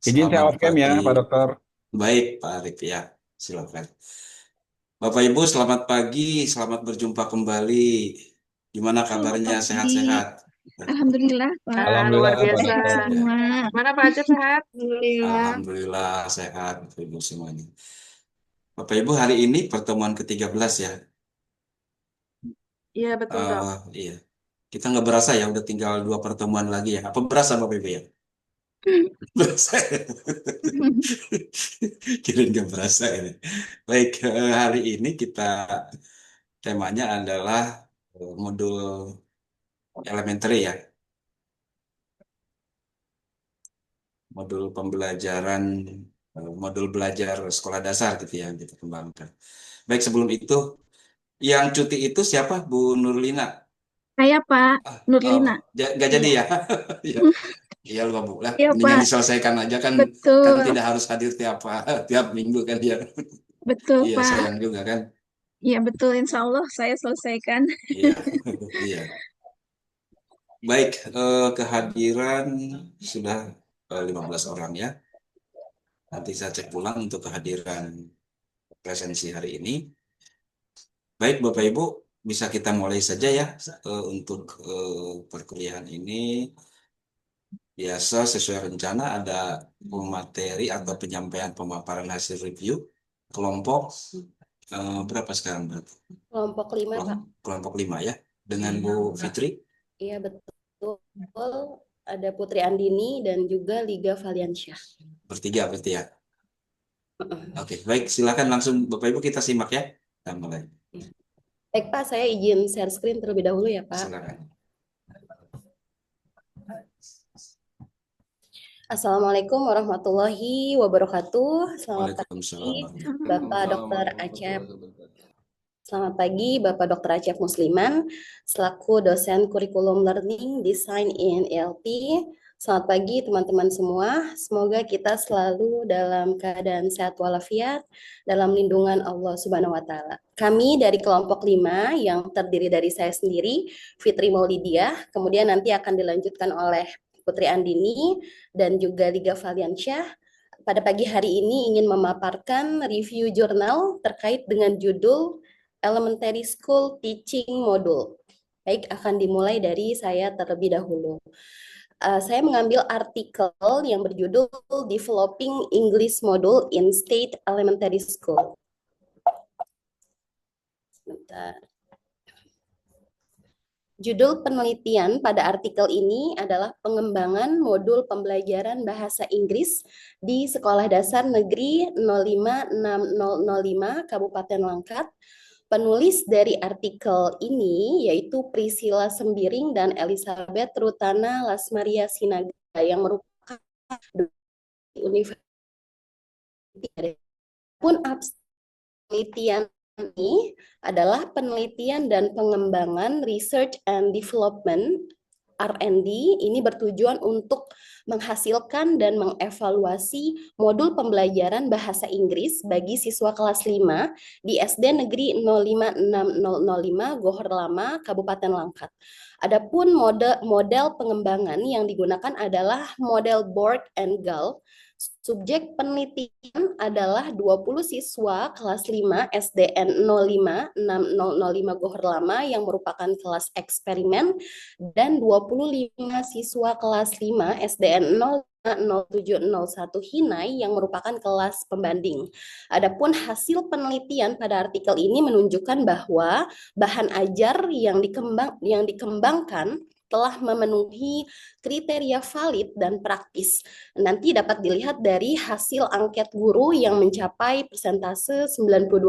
Izin saya Selamat off cam ya, pagi. Pak Dokter. Baik, Pak Arif ya. Silakan. Bapak Ibu, selamat pagi. Selamat berjumpa kembali. Gimana Selamat kabarnya? pagi. Sehat-sehat? Alhamdulillah, Pak. Alhamdulillah, Luar Pak biasa. Sehat Dokter. semua. Mana Pak Acep sehat? Alhamdulillah. Alhamdulillah sehat, Bapak Ibu semuanya. Bapak Ibu, hari ini pertemuan ke-13 ya. Iya betul dok. Iya. Kita nggak berasa ya, udah tinggal 2 pertemuan lagi ya. Apa berasa Bapak Ibu ya? Berasa. Kirain nggak berasa ini. Baik, hari ini temanya adalah modul elementary ya. Modul pembelajaran modul belajar sekolah dasar gitu ya yang kita kembangkan. Baik, sebelum itu yang cuti itu siapa? Bu Nurlina. Saya Pak Oh, Nurlina. nggak jadi Iya. ya? Iya, iya lupa Bu lah. Iya, Mendingan Pak. diselesaikan aja kan, kan Betul. tidak harus hadir tiap tiap minggu kan ya. Betul, Iya Pak. sayang juga kan. Iya, betul. Insya Allah saya selesaikan. Iya, iya. Baik, kehadiran sudah 15 orang ya. Nanti saya cek pulang untuk kehadiran presensi hari ini. Baik, Bapak Ibu, bisa kita mulai saja ya untuk perkuliahan ini. Biasa sesuai rencana ada materi atau penyampaian pemaparan hasil review kelompok berapa sekarang berarti? Kelompok 5, Pak. Kelompok 5 ya. Dengan Bu Fitri Iya, betul. Ada Putri Andini dan juga Liga Valiansyah. bertiga berarti ya. Oke, baik silakan langsung Bapak Ibu kita simak ya. Kita mulai. Baik, Pak, saya izin share screen terlebih dahulu ya, Pak. Silakan. Assalamualaikum warahmatullahi wabarakatuh. Selamat Waalaikumsalam. pagi, Bapak Dr. Acep. Selamat pagi, Bapak Dr. Acep Musliman, selaku dosen kurikulum learning design in ELP. Selamat pagi teman-teman semua. Semoga kita selalu dalam keadaan sehat walafiat dalam lindungan Allah Subhanahu wa taala. Kami dari kelompok 5 yang terdiri dari saya sendiri, Fitri Maulidiah, kemudian nanti akan dilanjutkan oleh Putri Andini dan juga Liga Valiansyah. Pada pagi hari ini ingin memaparkan review jurnal terkait dengan judul Elementary School Teaching Module. Baik, akan dimulai dari saya terlebih dahulu. Saya mengambil artikel yang berjudul Developing English Module in State Elementary School. Bentar. Judul penelitian pada artikel ini adalah pengembangan modul pembelajaran bahasa Inggris di Sekolah Dasar Negeri 056005 Kabupaten Langkat. Penulis dari artikel ini yaitu Priscilla Sembiring dan Elizabeth Rutana Lasmaria Sinaga yang merupakan universitas. Pun penelitian ini adalah penelitian dan pengembangan research and development R&D ini bertujuan untuk menghasilkan dan mengevaluasi modul pembelajaran bahasa Inggris bagi siswa kelas 5 di SD Negeri 056005 Gohor Lama, Kabupaten Langkat. Adapun model pengembangan yang digunakan adalah model Borg and Gall. Subjek penelitian adalah 20 siswa kelas 5 SDN 056005 Gohor Lama yang merupakan kelas eksperimen dan 25 siswa kelas 5 SDN 0701 Hinai yang merupakan kelas pembanding. Adapun hasil penelitian pada artikel ini menunjukkan bahwa bahan ajar yang dikembangkan telah memenuhi kriteria valid dan praktis. Nanti dapat dilihat dari hasil angket guru yang mencapai persentase 92%.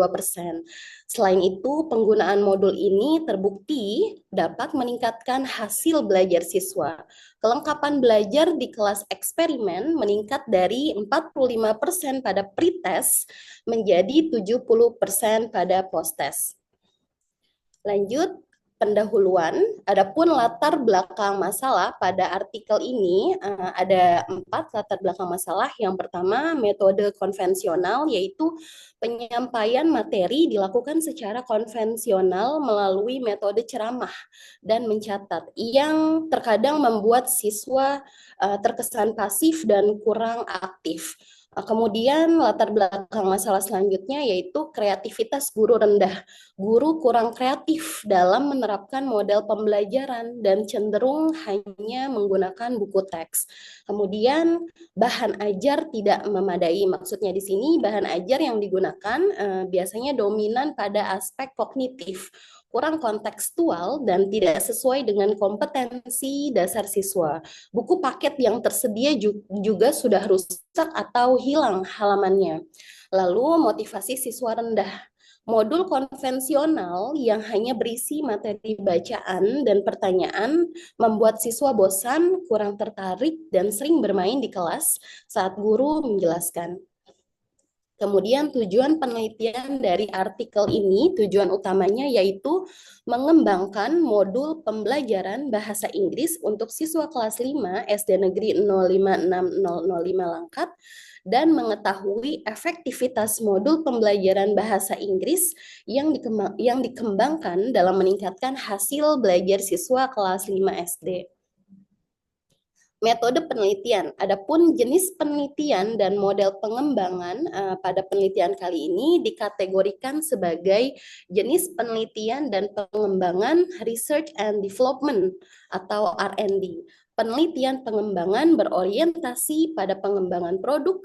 Selain itu, penggunaan modul ini terbukti dapat meningkatkan hasil belajar siswa. Kelengkapan belajar di kelas eksperimen meningkat dari 45% pada pretest menjadi 70% pada posttest. Lanjut, pendahuluan. Adapun latar belakang masalah pada artikel ini ada 4 latar belakang masalah. Yang pertama, metode konvensional, yaitu penyampaian materi dilakukan secara konvensional melalui metode ceramah dan mencatat, yang terkadang membuat siswa terkesan pasif dan kurang aktif. Kemudian latar belakang masalah selanjutnya yaitu kreativitas guru rendah. Guru kurang kreatif dalam menerapkan model pembelajaran dan cenderung hanya menggunakan buku teks. Kemudian bahan ajar tidak memadai. Maksudnya di sini bahan ajar yang digunakan biasanya dominan pada aspek kognitif, kurang kontekstual dan tidak sesuai dengan kompetensi dasar siswa. Buku paket yang tersedia juga sudah rusak atau hilang halamannya. Lalu motivasi siswa rendah. Modul konvensional yang hanya berisi materi bacaan dan pertanyaan membuat siswa bosan, kurang tertarik, dan sering bermain di kelas saat guru menjelaskan. Kemudian tujuan penelitian dari artikel ini, tujuan utamanya yaitu mengembangkan modul pembelajaran bahasa Inggris untuk siswa kelas 5 SD Negeri 056005 Langkat dan mengetahui efektivitas modul pembelajaran bahasa Inggris yang dikembangkan dalam meningkatkan hasil belajar siswa kelas 5 SD. Metode penelitian. Adapun jenis penelitian dan model pengembangan pada penelitian kali ini dikategorikan sebagai jenis penelitian dan pengembangan research and development atau R&D. Penelitian pengembangan berorientasi pada pengembangan produk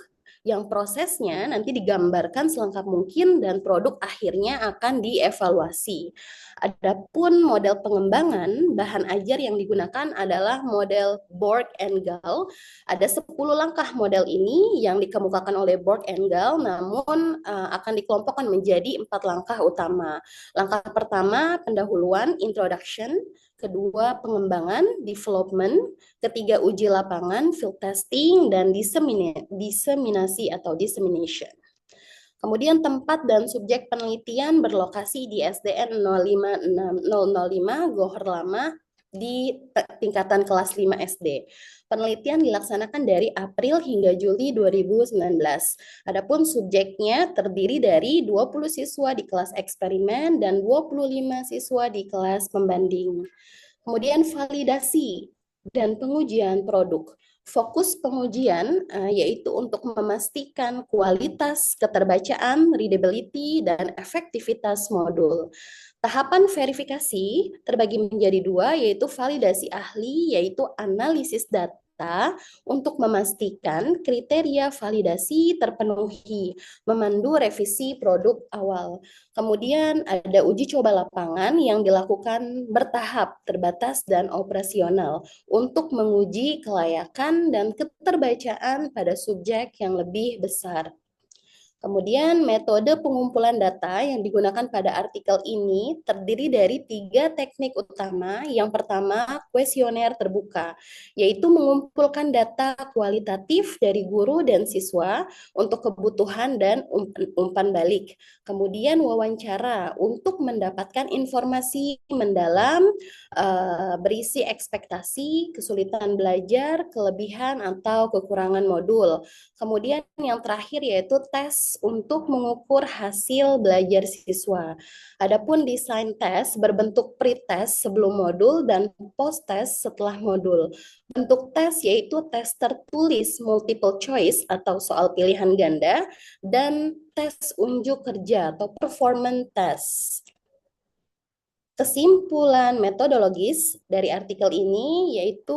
yang prosesnya nanti digambarkan selengkap mungkin dan produk akhirnya akan dievaluasi. Adapun model pengembangan, bahan ajar yang digunakan adalah model Borg and Gall. Ada 10 langkah model ini yang dikemukakan oleh Borg and Gall, namun akan dikelompokkan menjadi 4 langkah utama. Langkah pertama, pendahuluan, introduction. Kedua, pengembangan, development. Ketiga, uji lapangan, field testing, dan diseminasi atau dissemination. Kemudian tempat dan subjek penelitian berlokasi di SDN 056005 Gohor Lama di tingkatan kelas 5 SD. Penelitian dilaksanakan dari April hingga Juli 2019. Adapun subjeknya terdiri dari 20 siswa di kelas eksperimen dan 25 siswa di kelas pembanding. Kemudian validasi dan pengujian produk. Fokus pengujian yaitu untuk memastikan kualitas keterbacaan, readability, dan efektivitas modul. Tahapan verifikasi terbagi menjadi 2, yaitu validasi ahli, yaitu analisis data untuk memastikan kriteria validasi terpenuhi, memandu revisi produk awal. Kemudian ada uji coba lapangan yang dilakukan bertahap, terbatas, dan operasional untuk menguji kelayakan dan keterbacaan pada subjek yang lebih besar. Kemudian metode pengumpulan data yang digunakan pada artikel ini terdiri dari 3 teknik utama. Yang pertama, kuesioner terbuka, yaitu mengumpulkan data kualitatif dari guru dan siswa untuk kebutuhan dan umpan balik. Kemudian wawancara untuk mendapatkan informasi mendalam, berisi ekspektasi, kesulitan belajar, kelebihan atau kekurangan modul. Kemudian yang terakhir yaitu tes untuk mengukur hasil belajar siswa. Adapun desain tes berbentuk pre-test sebelum modul dan post-test setelah modul. Bentuk tes yaitu tes tertulis multiple choice atau soal pilihan ganda dan tes unjuk kerja atau performance test. Kesimpulan metodologis dari artikel ini yaitu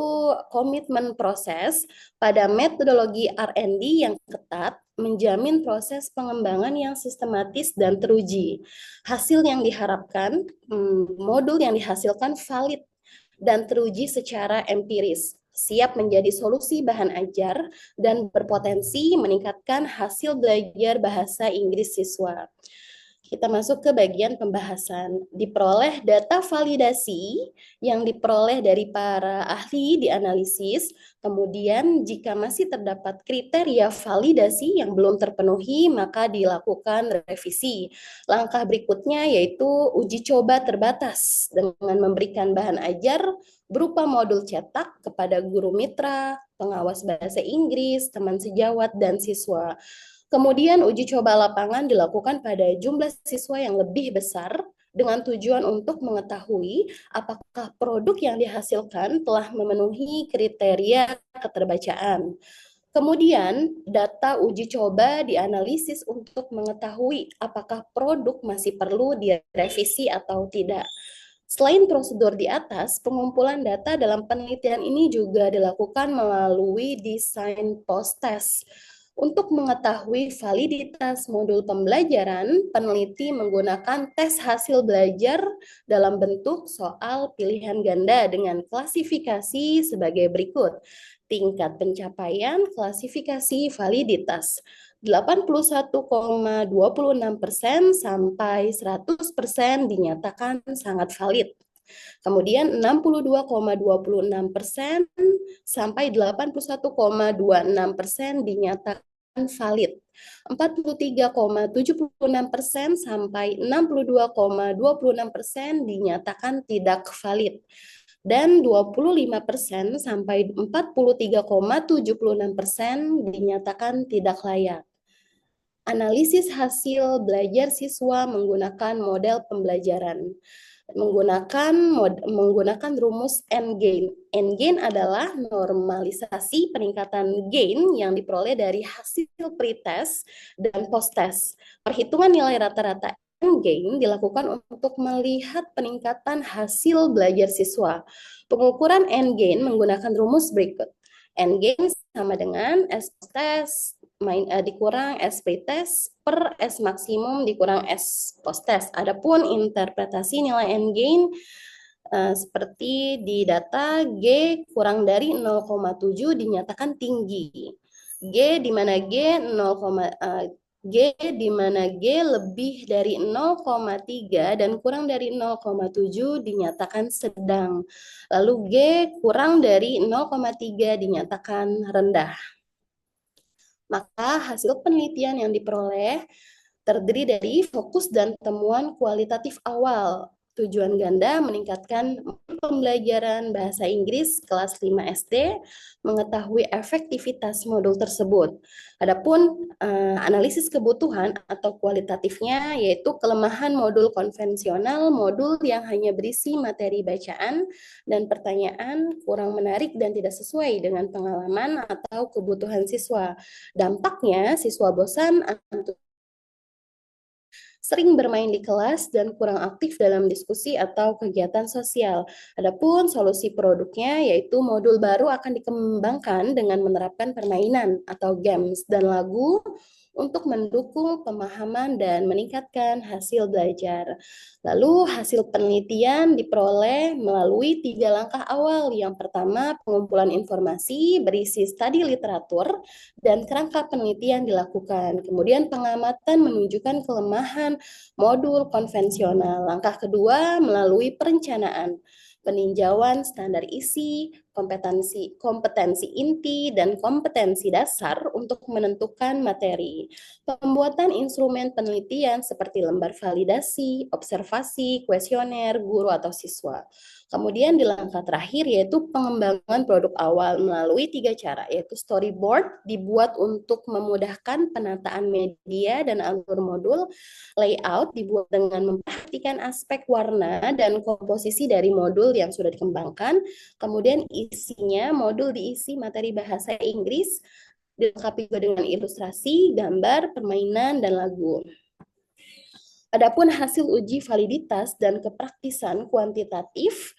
komitmen proses pada metodologi R&D yang ketat menjamin proses pengembangan yang sistematis dan teruji. Hasil yang diharapkan, modul yang dihasilkan valid dan teruji secara empiris, siap menjadi solusi bahan ajar dan berpotensi meningkatkan hasil belajar bahasa Inggris siswa. Kita masuk ke bagian pembahasan. Diperoleh data validasi yang diperoleh dari para ahli dianalisis. Kemudian jika masih terdapat kriteria validasi yang belum terpenuhi, maka dilakukan revisi. Langkah berikutnya yaitu uji coba terbatas dengan memberikan bahan ajar berupa modul cetak kepada guru mitra, pengawas bahasa Inggris, teman sejawat, dan siswa. Kemudian uji coba lapangan dilakukan pada jumlah siswa yang lebih besar dengan tujuan untuk mengetahui apakah produk yang dihasilkan telah memenuhi kriteria keterbacaan. Kemudian, data uji coba dianalisis untuk mengetahui apakah produk masih perlu direvisi atau tidak. Selain prosedur di atas, pengumpulan data dalam penelitian ini juga dilakukan melalui desain post-test. Untuk mengetahui validitas modul pembelajaran, peneliti menggunakan tes hasil belajar dalam bentuk soal pilihan ganda dengan klasifikasi sebagai berikut. Tingkat pencapaian klasifikasi validitas 81,26% sampai 100% dinyatakan sangat valid. Kemudian 62,26% sampai 81,26% dinyatakan valid. 43,76% sampai 62,26% dinyatakan tidak valid. Dan 25% sampai 43,76% dinyatakan tidak layak. Analisis hasil belajar siswa menggunakan model pembelajaran. Menggunakan rumus N-gain. N-gain adalah normalisasi peningkatan gain yang diperoleh dari hasil pretest dan post-test. Perhitungan nilai rata-rata N-gain dilakukan untuk melihat peningkatan hasil belajar siswa. Pengukuran N-gain menggunakan rumus berikut. N-gain sama dengan S post-test dikurang S pretest per S maksimum dikurang S post-test. Adapun interpretasi nilai N-gain seperti di data G kurang dari 0,7 dinyatakan tinggi. G di mana G 0, G di mana G lebih dari 0,3 dan kurang dari 0,7 dinyatakan sedang. Lalu G kurang dari 0,3 dinyatakan rendah. Maka hasil penelitian yang diperoleh terdiri dari fokus dan temuan kualitatif awal. Tujuan ganda meningkatkan pembelajaran bahasa Inggris kelas 5 SD, mengetahui efektivitas modul tersebut. Adapun analisis kebutuhan atau kualitatifnya yaitu kelemahan modul konvensional, modul yang hanya berisi materi bacaan dan pertanyaan kurang menarik dan tidak sesuai dengan pengalaman atau kebutuhan siswa. Dampaknya siswa bosan, sering bermain di kelas dan kurang aktif dalam diskusi atau kegiatan sosial. Adapun solusi produknya yaitu modul baru akan dikembangkan dengan menerapkan permainan atau games dan lagu untuk mendukung pemahaman dan meningkatkan hasil belajar. Lalu hasil penelitian diperoleh melalui 3 langkah awal. Yang pertama, pengumpulan informasi berisi studi literatur dan kerangka penelitian dilakukan. Kemudian pengamatan menunjukkan kelemahan modul konvensional. Langkah kedua, melalui perencanaan, peninjauan standar isi, kompetensi inti, dan kompetensi dasar untuk menentukan materi. Pembuatan instrumen penelitian seperti lembar validasi, observasi, kuesioner, guru atau siswa. Kemudian di langkah terakhir yaitu pengembangan produk awal melalui 3 cara, yaitu storyboard dibuat untuk memudahkan penataan media dan alur modul, layout dibuat dengan memperhatikan aspek warna dan komposisi dari modul yang sudah dikembangkan, kemudian isinya modul diisi materi bahasa Inggris, dilengkapi juga dengan ilustrasi, gambar, permainan, dan lagu. Adapun hasil uji validitas dan kepraktisan kuantitatif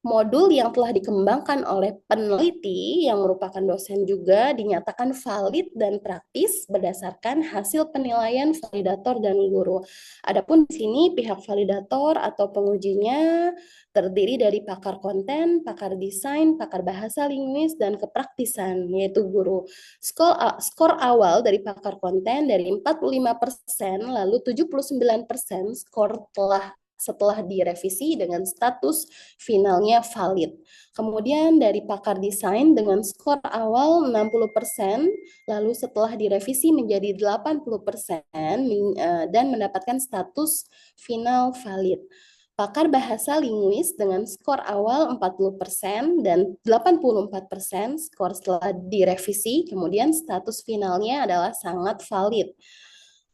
modul yang telah dikembangkan oleh peneliti yang merupakan dosen juga dinyatakan valid dan praktis berdasarkan hasil penilaian validator dan guru. Adapun di sini pihak validator atau pengujinya terdiri dari pakar konten, pakar desain, pakar bahasa linguis, dan kepraktisan, yaitu guru. Skor awal dari pakar konten dari 45%, lalu 79% skor setelah direvisi dengan status finalnya valid. Kemudian dari pakar desain dengan skor awal 60%, lalu setelah direvisi menjadi 80% dan mendapatkan status final valid. Pakar bahasa linguis dengan skor awal 40% dan 84% skor setelah direvisi, kemudian status finalnya adalah sangat valid.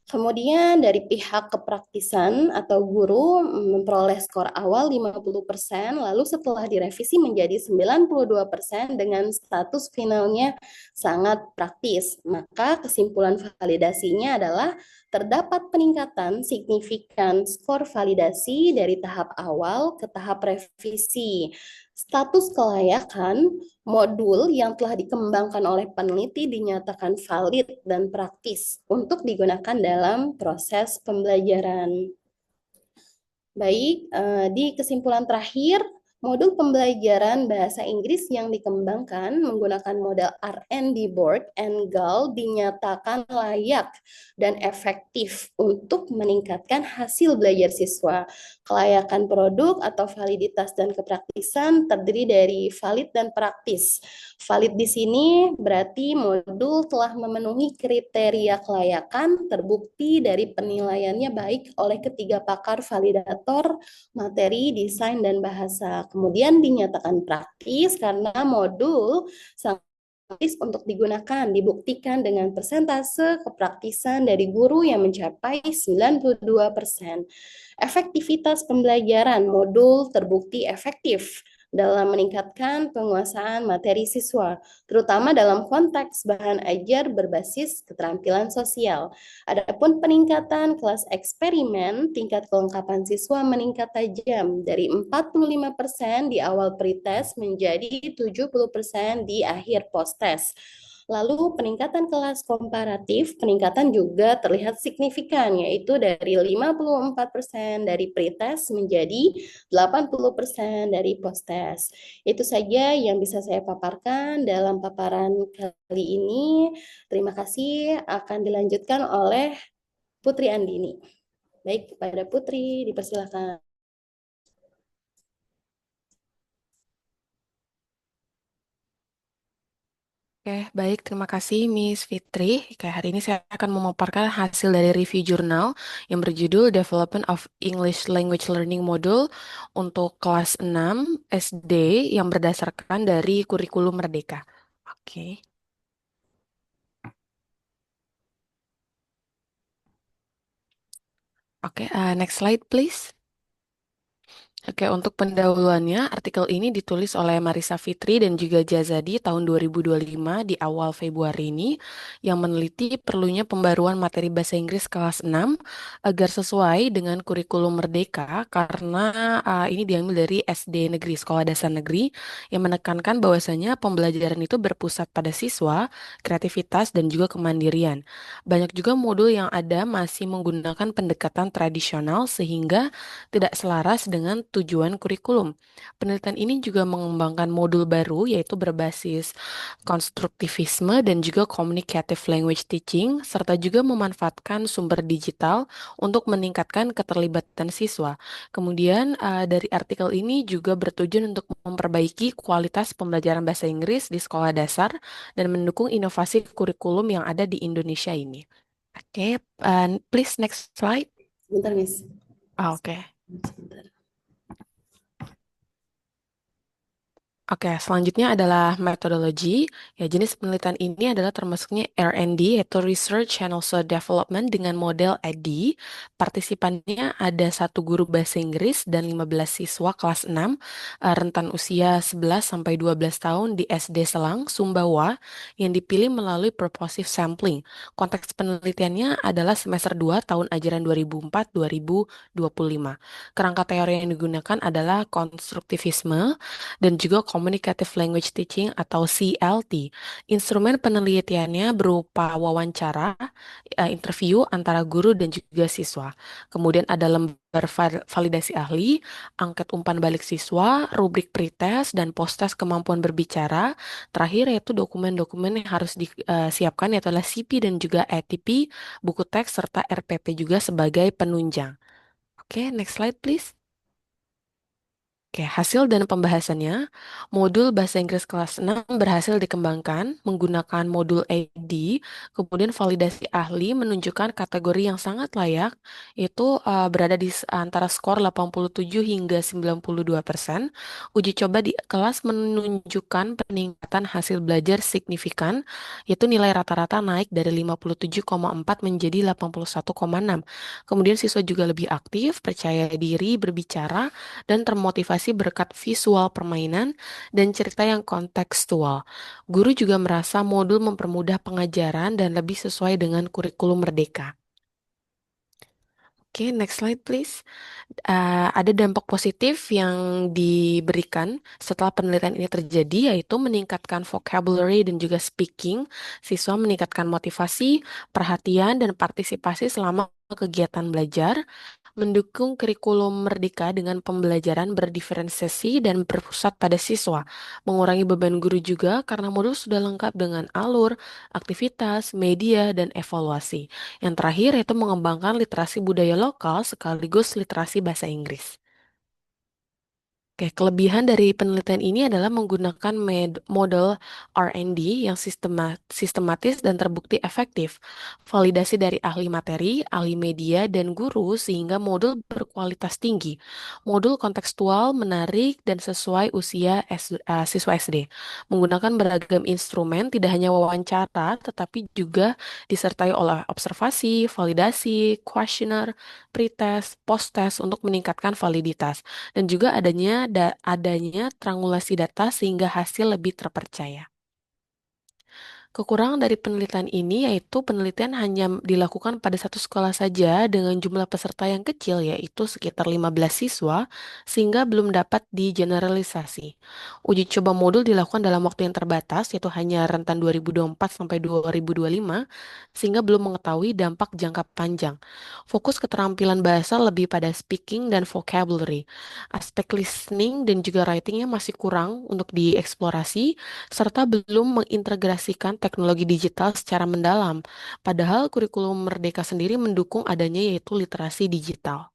Kemudian dari pihak kepraktisan atau guru memperoleh skor awal 50%, lalu setelah direvisi menjadi 92% dengan status finalnya sangat praktis. Maka kesimpulan validasinya adalah terdapat peningkatan signifikan skor validasi dari tahap awal ke tahap revisi. Status kelayakan modul yang telah dikembangkan oleh peneliti dinyatakan valid dan praktis untuk digunakan dalam proses pembelajaran. Baik, di kesimpulan terakhir, modul pembelajaran bahasa Inggris yang dikembangkan menggunakan model R&D Board and GAL dinyatakan layak dan efektif untuk meningkatkan hasil belajar siswa. Kelayakan produk atau validitas dan kepraktisan terdiri dari valid dan praktis. Valid di sini berarti modul telah memenuhi kriteria kelayakan terbukti dari penilaiannya baik oleh ketiga pakar validator materi, desain, dan bahasa. Kemudian dinyatakan praktis karena modul sangat praktis untuk digunakan, dibuktikan dengan persentase kepraktisan dari guru yang mencapai 92%. Efektivitas pembelajaran modul terbukti efektif dalam meningkatkan penguasaan materi siswa, terutama dalam konteks bahan ajar berbasis keterampilan sosial. Adapun peningkatan kelas eksperimen, tingkat kelengkapan siswa meningkat tajam dari 45% di awal pretest menjadi 70% di akhir post-test. Lalu peningkatan kelas komparatif, peningkatan juga terlihat signifikan, yaitu dari 54% dari pretest menjadi 80% dari post-test. Itu saja yang bisa saya paparkan dalam paparan kali ini. Terima kasih, akan dilanjutkan oleh Putri Andini. Baik, kepada Putri, dipersilakan. Oke, baik. Terima kasih, Miss Fitri. Oke, hari ini saya akan memaparkan hasil dari review jurnal yang berjudul Development of English Language Learning Module untuk kelas 6 SD yang berdasarkan dari kurikulum Merdeka. Oke. Oke, next slide, please. Oke, untuk pendahuluannya, artikel ini ditulis oleh Marisa Fitri dan juga Jazadi tahun 2025 di awal Februari ini, yang meneliti perlunya pembaruan materi bahasa Inggris kelas 6 agar sesuai dengan kurikulum Merdeka, karena ini diambil dari SD Negeri, Sekolah Dasar Negeri, yang menekankan bahwasanya pembelajaran itu berpusat pada siswa, kreativitas, dan juga kemandirian. Banyak juga modul yang ada masih menggunakan pendekatan tradisional sehingga tidak selaras dengan tujuan kurikulum. Penelitian ini juga mengembangkan modul baru yaitu berbasis konstruktivisme dan juga communicative language teaching, serta juga memanfaatkan sumber digital untuk meningkatkan keterlibatan siswa. Kemudian dari artikel ini juga bertujuan untuk memperbaiki kualitas pembelajaran bahasa Inggris di sekolah dasar dan mendukung inovasi kurikulum yang ada di Indonesia ini. Oke, please next slide. Sebentar, Miss. Oke. Sebentar. Oke, selanjutnya adalah metodologi. Ya, jenis penelitian ini adalah termasuknya R&D, yaitu Research and also Development dengan model EDDI. Partisipannya ada satu guru bahasa Inggris dan 15 siswa kelas 6, rentan usia 11 sampai 12 tahun di SD Selang, Sumbawa, yang dipilih melalui purposive sampling. Konteks penelitiannya adalah semester 2 tahun ajaran 2004-2025. Kerangka teori yang digunakan adalah konstruktivisme dan juga Communicative Language Teaching atau CLT. Instrumen penelitiannya berupa wawancara, interview antara guru dan juga siswa. Kemudian ada lembar validasi ahli, angket umpan balik siswa, rubrik pretest, dan post-test kemampuan berbicara. Terakhir yaitu dokumen-dokumen yang harus disiapkan yaitu adalah CP dan juga ATP, buku teks, serta RPP juga sebagai penunjang. Oke, next slide please. Oke, hasil dan pembahasannya, modul bahasa Inggris kelas 6 berhasil dikembangkan menggunakan modul AD, kemudian validasi ahli menunjukkan kategori yang sangat layak, itu berada di antara skor 87 hingga 92%. Uji coba di kelas menunjukkan peningkatan hasil belajar signifikan, yaitu nilai rata-rata naik dari 57,4 menjadi 81,6. Kemudian siswa juga lebih aktif, percaya diri, berbicara, dan termotivasi berkat visual permainan dan cerita yang kontekstual. Guru juga merasa modul mempermudah pengajaran dan lebih sesuai dengan kurikulum Merdeka. Oke, next slide please. Ada dampak positif yang diberikan setelah penelitian ini terjadi, yaitu meningkatkan vocabulary dan juga speaking. Siswa meningkatkan motivasi, perhatian, dan partisipasi selama kegiatan belajar, mendukung kurikulum Merdeka dengan pembelajaran berdiferensiasi dan berpusat pada siswa, mengurangi beban guru juga karena modul sudah lengkap dengan alur, aktivitas, media, dan evaluasi. Yang terakhir yaitu mengembangkan literasi budaya lokal sekaligus literasi bahasa Inggris. Oke, kelebihan dari penelitian ini adalah menggunakan model R&D yang sistematis dan terbukti efektif, validasi dari ahli materi, ahli media, dan guru sehingga modul berkualitas tinggi. Modul kontekstual, menarik, dan sesuai usia siswa SD. Menggunakan beragam instrumen, tidak hanya wawancara, tetapi juga disertai oleh observasi, validasi, kuesioner, pretest, post-test untuk meningkatkan validitas dan juga adanya triangulasi data sehingga hasil lebih terpercaya. Kekurangan dari penelitian ini yaitu penelitian hanya dilakukan pada satu sekolah saja dengan jumlah peserta yang kecil yaitu sekitar 15 siswa sehingga belum dapat digeneralisasi. Uji coba modul dilakukan dalam waktu yang terbatas yaitu hanya rentan 2024 sampai 2025 sehingga belum mengetahui dampak jangka panjang. Fokus keterampilan bahasa lebih pada speaking dan vocabulary. Aspek listening dan juga writingnya masih kurang untuk dieksplorasi serta belum mengintegrasikan teknologi digital secara mendalam. Padahal kurikulum Merdeka sendiri mendukung adanya yaitu literasi digital.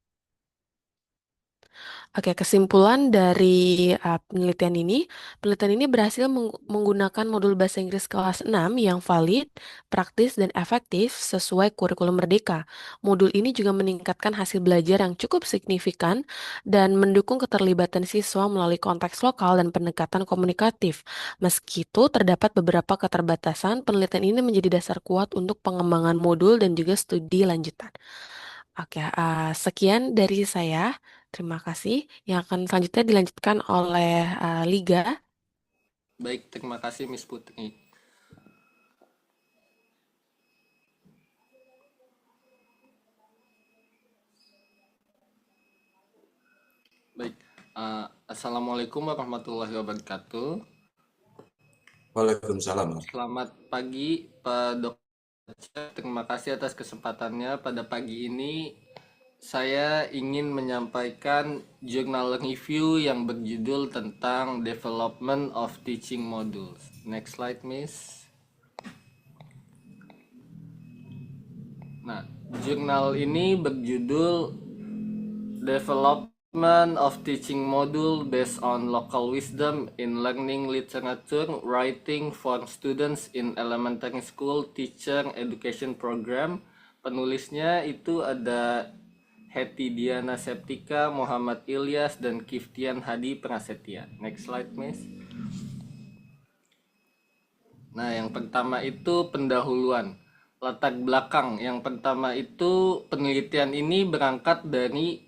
Oke, kesimpulan dari penelitian ini berhasil menggunakan modul bahasa Inggris kelas 6 yang valid, praktis, dan efektif sesuai kurikulum Merdeka. Modul ini juga meningkatkan hasil belajar yang cukup signifikan dan mendukung keterlibatan siswa melalui konteks lokal dan pendekatan komunikatif. Meski itu, terdapat beberapa keterbatasan, penelitian ini menjadi dasar kuat untuk pengembangan modul dan juga studi lanjutan. Oke, sekian dari saya. Terima kasih. Yang akan selanjutnya dilanjutkan oleh Liga. Baik, terima kasih Miss Putri. Baik, Assalamualaikum warahmatullahi wabarakatuh. Waalaikumsalam. Selamat pagi Pak Dokter. Terima kasih atas kesempatannya. Pada pagi ini saya ingin menyampaikan jurnal review yang berjudul tentang Development of Teaching Modules. Next slide, Miss. Nah, jurnal ini berjudul Development of Teaching Module Based on Local Wisdom in Learning Literature Writing for Students in Elementary School Teacher Education Program. Penulisnya itu ada Hetty Diana Septika, Muhammad Ilyas, dan Kiftian Hadi Prasetya. Next slide, Miss. Nah, yang pertama itu pendahuluan. Latar belakang. Yang pertama itu penelitian ini berangkat dari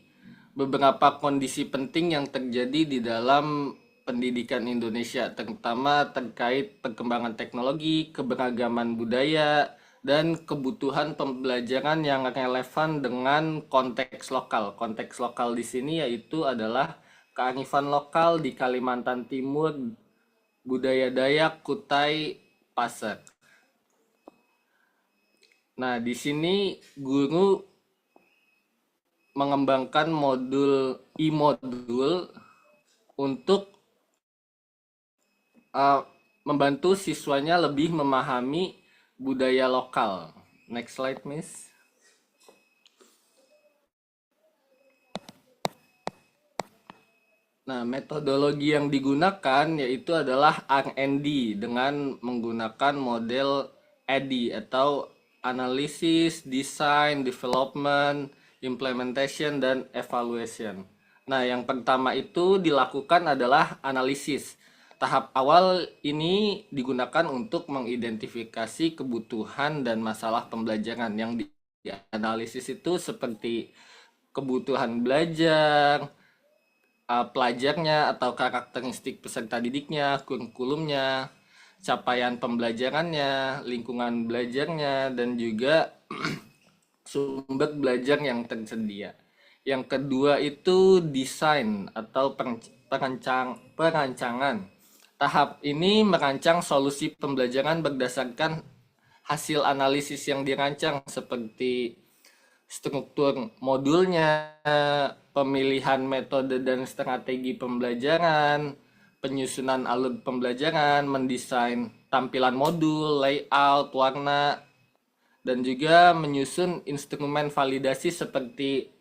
beberapa kondisi penting yang terjadi di dalam pendidikan Indonesia, terutama terkait perkembangan teknologi, keberagaman budaya, dan kebutuhan pembelajaran yang relevan dengan konteks lokal. Konteks lokal di sini yaitu adalah kearifan lokal di Kalimantan Timur, budaya Dayak, Kutai, Pasar. Nah, di sini guru mengembangkan modul e-modul untuk membantu siswanya lebih memahami budaya lokal. Next slide, Miss. Nah, metodologi yang digunakan yaitu adalah R&D dengan menggunakan model ADDIE atau Analysis, Design, Development, Implementation, dan Evaluation. Nah, yang pertama itu dilakukan adalah analisis. Tahap awal ini digunakan untuk mengidentifikasi kebutuhan dan masalah pembelajaran. Yang dianalisis itu seperti kebutuhan belajar, pelajarnya atau karakteristik peserta didiknya, kurikulumnya, capaian pembelajarannya, lingkungan belajarnya, dan juga sumber belajar yang tersedia. Yang kedua itu desain atau perancangan. Tahap ini merancang solusi pembelajaran berdasarkan hasil analisis yang dirancang seperti struktur modulnya, pemilihan metode dan strategi pembelajaran, penyusunan alur pembelajaran, mendesain tampilan modul, layout, warna, dan juga menyusun instrumen validasi seperti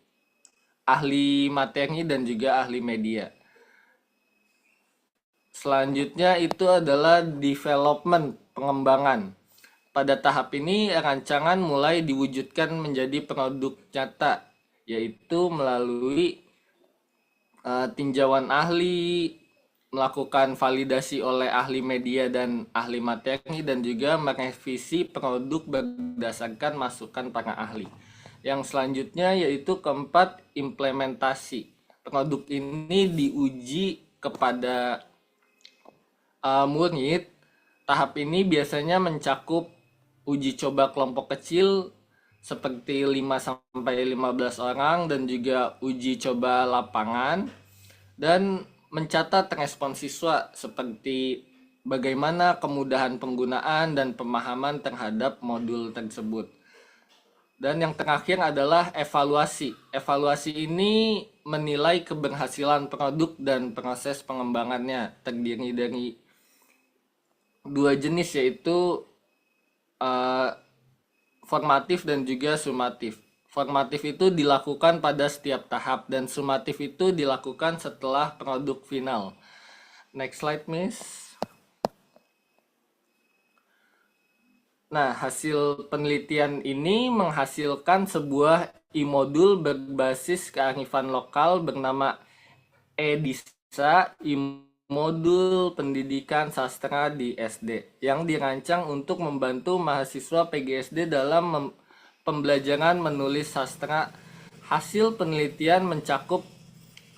ahli materi dan juga ahli media. Selanjutnya itu adalah development, pengembangan. Pada tahap ini, rancangan mulai diwujudkan menjadi produk nyata, yaitu melalui tinjauan ahli, melakukan validasi oleh ahli media dan ahli materi, dan juga merevisi produk berdasarkan masukan para ahli. Yang selanjutnya yaitu keempat, implementasi. Produk ini diuji kepada murid. Tahap ini biasanya mencakup uji coba kelompok kecil seperti 5-15 orang dan juga uji coba lapangan, dan mencatat respon siswa seperti bagaimana kemudahan penggunaan dan pemahaman terhadap modul tersebut. Dan yang terakhir adalah evaluasi. Evaluasi ini menilai keberhasilan produk dan proses pengembangannya, terdiri dari dua jenis yaitu formatif dan juga sumatif. Formatif itu dilakukan pada setiap tahap dan sumatif itu dilakukan setelah produk final. Next slide, Miss. Nah, hasil penelitian ini menghasilkan sebuah e-modul berbasis kearifan lokal bernama e-Disa, e-modul pendidikan sastra di SD, yang dirancang untuk membantu mahasiswa PGSD dalam pembelajaran menulis sastra. Hasil penelitian mencakup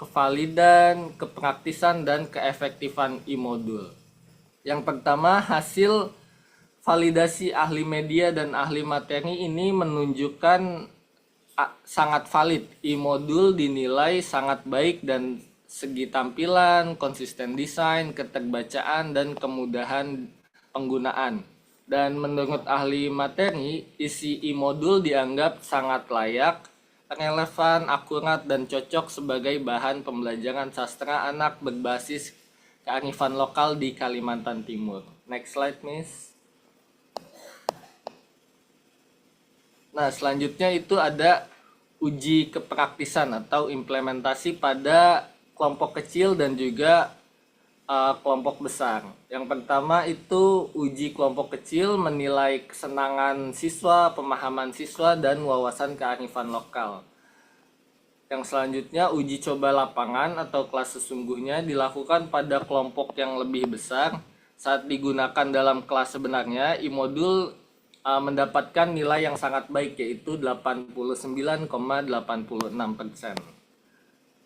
kevalidan, kepraktisan, dan keefektifan e-modul. Yang pertama, hasil validasi ahli media dan ahli materi ini menunjukkan sangat valid. E-modul dinilai sangat baik dan segi tampilan, konsisten desain, keterbacaan, dan kemudahan penggunaan. Dan menurut ahli materi, isi e-modul dianggap sangat layak, relevan, akurat, dan cocok sebagai bahan pembelajaran sastra anak berbasis kearifan lokal di Kalimantan Timur. Next slide, Miss. Nah, selanjutnya itu ada uji kepraktisan atau implementasi pada kelompok kecil dan juga kelompok besar. Yang pertama itu uji kelompok kecil menilai kesenangan siswa, pemahaman siswa, dan wawasan kearifan lokal. Yang selanjutnya uji coba lapangan atau kelas sesungguhnya dilakukan pada kelompok yang lebih besar saat digunakan dalam kelas sebenarnya, e-modul mendapatkan nilai yang sangat baik, yaitu 89,86%.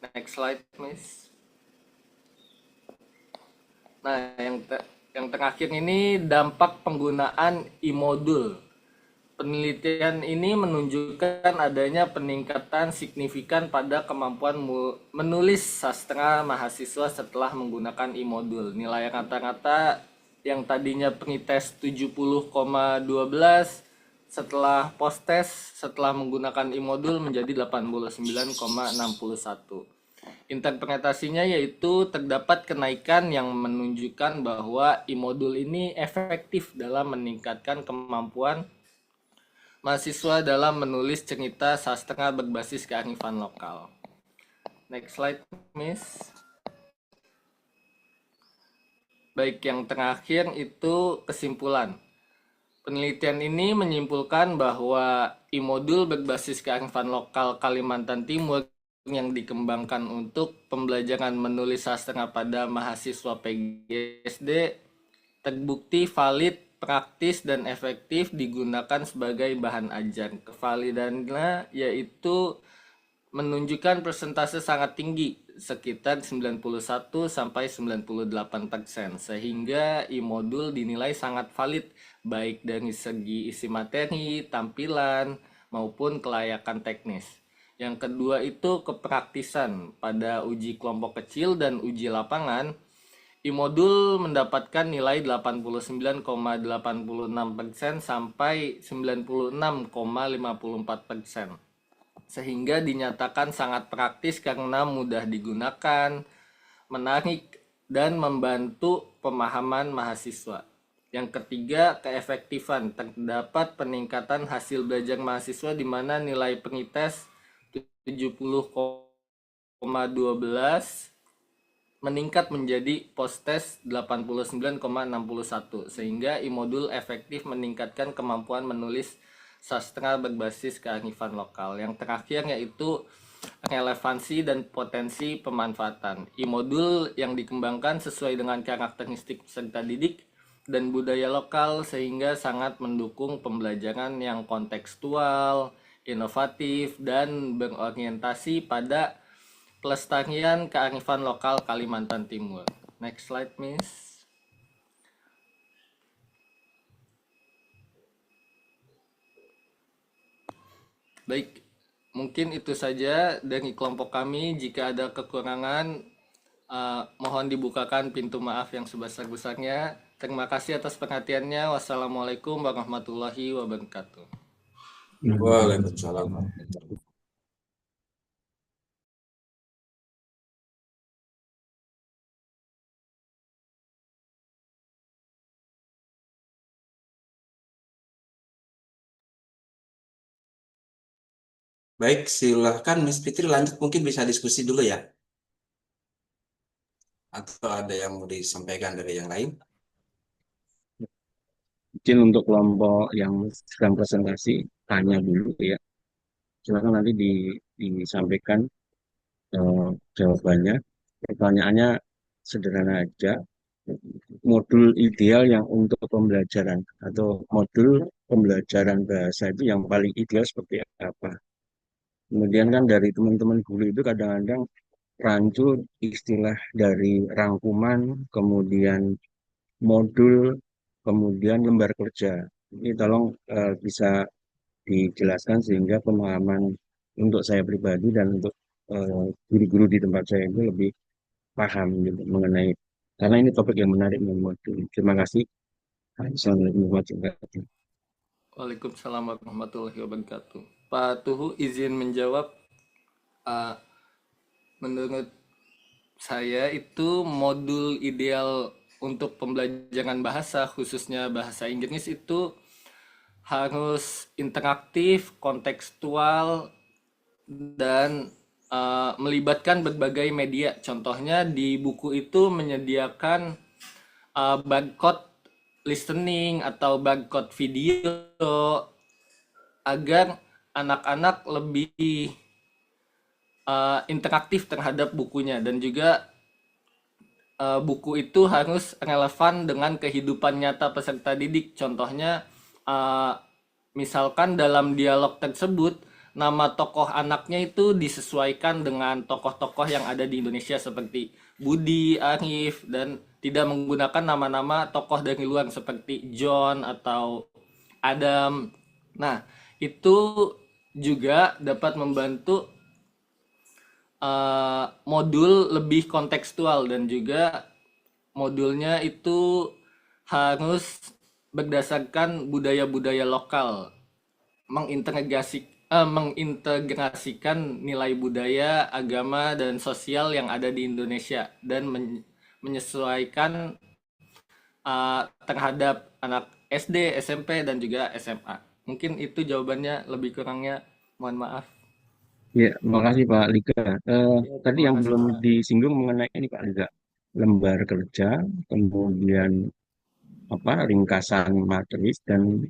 Next slide, please. Nah, yang terakhir ini dampak penggunaan e-modul. Penelitian ini menunjukkan adanya peningkatan signifikan pada kemampuan menulis sastra mahasiswa setelah menggunakan e-modul. Nilai rata-rata yang tadinya pre-test 70,12 setelah post-test setelah menggunakan e-modul menjadi 89,61. Interpretasinya yaitu terdapat kenaikan yang menunjukkan bahwa e-modul ini efektif dalam meningkatkan kemampuan mahasiswa dalam menulis cerita sastra berbasis kearifan lokal. Next slide, Miss. Baik, yang terakhir itu kesimpulan. Penelitian ini menyimpulkan bahwa e-modul berbasis kearifan lokal Kalimantan Timur yang dikembangkan untuk pembelajaran menulis sastra pada mahasiswa PGSD terbukti valid, praktis, dan efektif digunakan sebagai bahan ajar. Kevalidannya yaitu menunjukkan persentase sangat tinggi, sekitar 91-98%, sehingga e-modul dinilai sangat valid baik dari segi isi materi, tampilan, maupun kelayakan teknis. Yang kedua itu kepraktisan. Pada uji kelompok kecil dan uji lapangan, e-modul mendapatkan nilai 89,86% sampai 96,54%. Sehingga dinyatakan sangat praktis karena mudah digunakan, menarik, dan membantu pemahaman mahasiswa. Yang ketiga, keefektifan. Terdapat peningkatan hasil belajar mahasiswa di mana nilai pre-test 70,12 meningkat menjadi post-test 89,61, sehingga e-modul efektif meningkatkan kemampuan menulis sastra berbasis kearifan lokal. Yang terakhir yaitu relevansi dan potensi pemanfaatan. E-modul yang dikembangkan sesuai dengan karakteristik peserta didik dan budaya lokal sehingga sangat mendukung pembelajaran yang kontekstual, inovatif, dan berorientasi pada pelestarian kearifan lokal Kalimantan Timur. Next slide, Miss. Baik, mungkin itu saja dari kelompok kami. Jika ada kekurangan, mohon dibukakan pintu maaf yang sebesar-besarnya. Terima kasih atas perhatiannya. Wassalamualaikum warahmatullahi wabarakatuh. Waalaikumsalam. Baik, silahkan Miss Fitri lanjut, mungkin bisa diskusi dulu ya. Atau ada yang mau disampaikan dari yang lain? Mungkin untuk kelompok yang sedang presentasi tanya dulu ya. Silakan nanti disampaikan jawabannya. Pertanyaannya sederhana aja. Modul ideal yang untuk pembelajaran atau modul pembelajaran bahasa itu yang paling ideal seperti apa? Kemudian kan dari teman-teman guru itu kadang-kadang rancu istilah dari rangkuman, kemudian modul, kemudian lembar kerja. Ini tolong bisa dijelaskan sehingga pemahaman untuk saya pribadi dan untuk guru-guru di tempat saya itu lebih paham gitu, mengenai karena ini topik yang menarik menurut modul. Terima kasih. Assalamualaikum warahmatullahi wabarakatuh. Waalaikumsalam warahmatullahi wabarakatuh. Pak Tuhu izin menjawab. Menurut saya itu modul ideal untuk pembelajaran bahasa, khususnya bahasa Inggris, itu harus interaktif, kontekstual, dan melibatkan berbagai media. Contohnya di buku itu menyediakan barcode listening atau barcode video agar anak-anak lebih interaktif terhadap bukunya, dan juga buku itu harus relevan dengan kehidupan nyata peserta didik. Contohnya, eh, misalkan dalam dialog tersebut, nama tokoh anaknya itu disesuaikan dengan tokoh-tokoh yang ada di Indonesia seperti Budi, Arif, dan tidak menggunakan nama-nama tokoh dari luar seperti John atau Adam. Nah, itu juga dapat membantu modul lebih kontekstual, dan juga modulnya itu harus berdasarkan budaya-budaya lokal, mengintegrasikan nilai budaya, agama, dan sosial yang ada di Indonesia, dan menyesuaikan terhadap anak SD, SMP, dan juga SMA. Mungkin itu jawabannya, lebih kurangnya mohon maaf. Ya, makasih Pak Liga. Ya, Tadi terima yang kasih belum Pak. disinggung mengenai ini Pak Liga, lembar kerja, kemudian ringkasan materi dan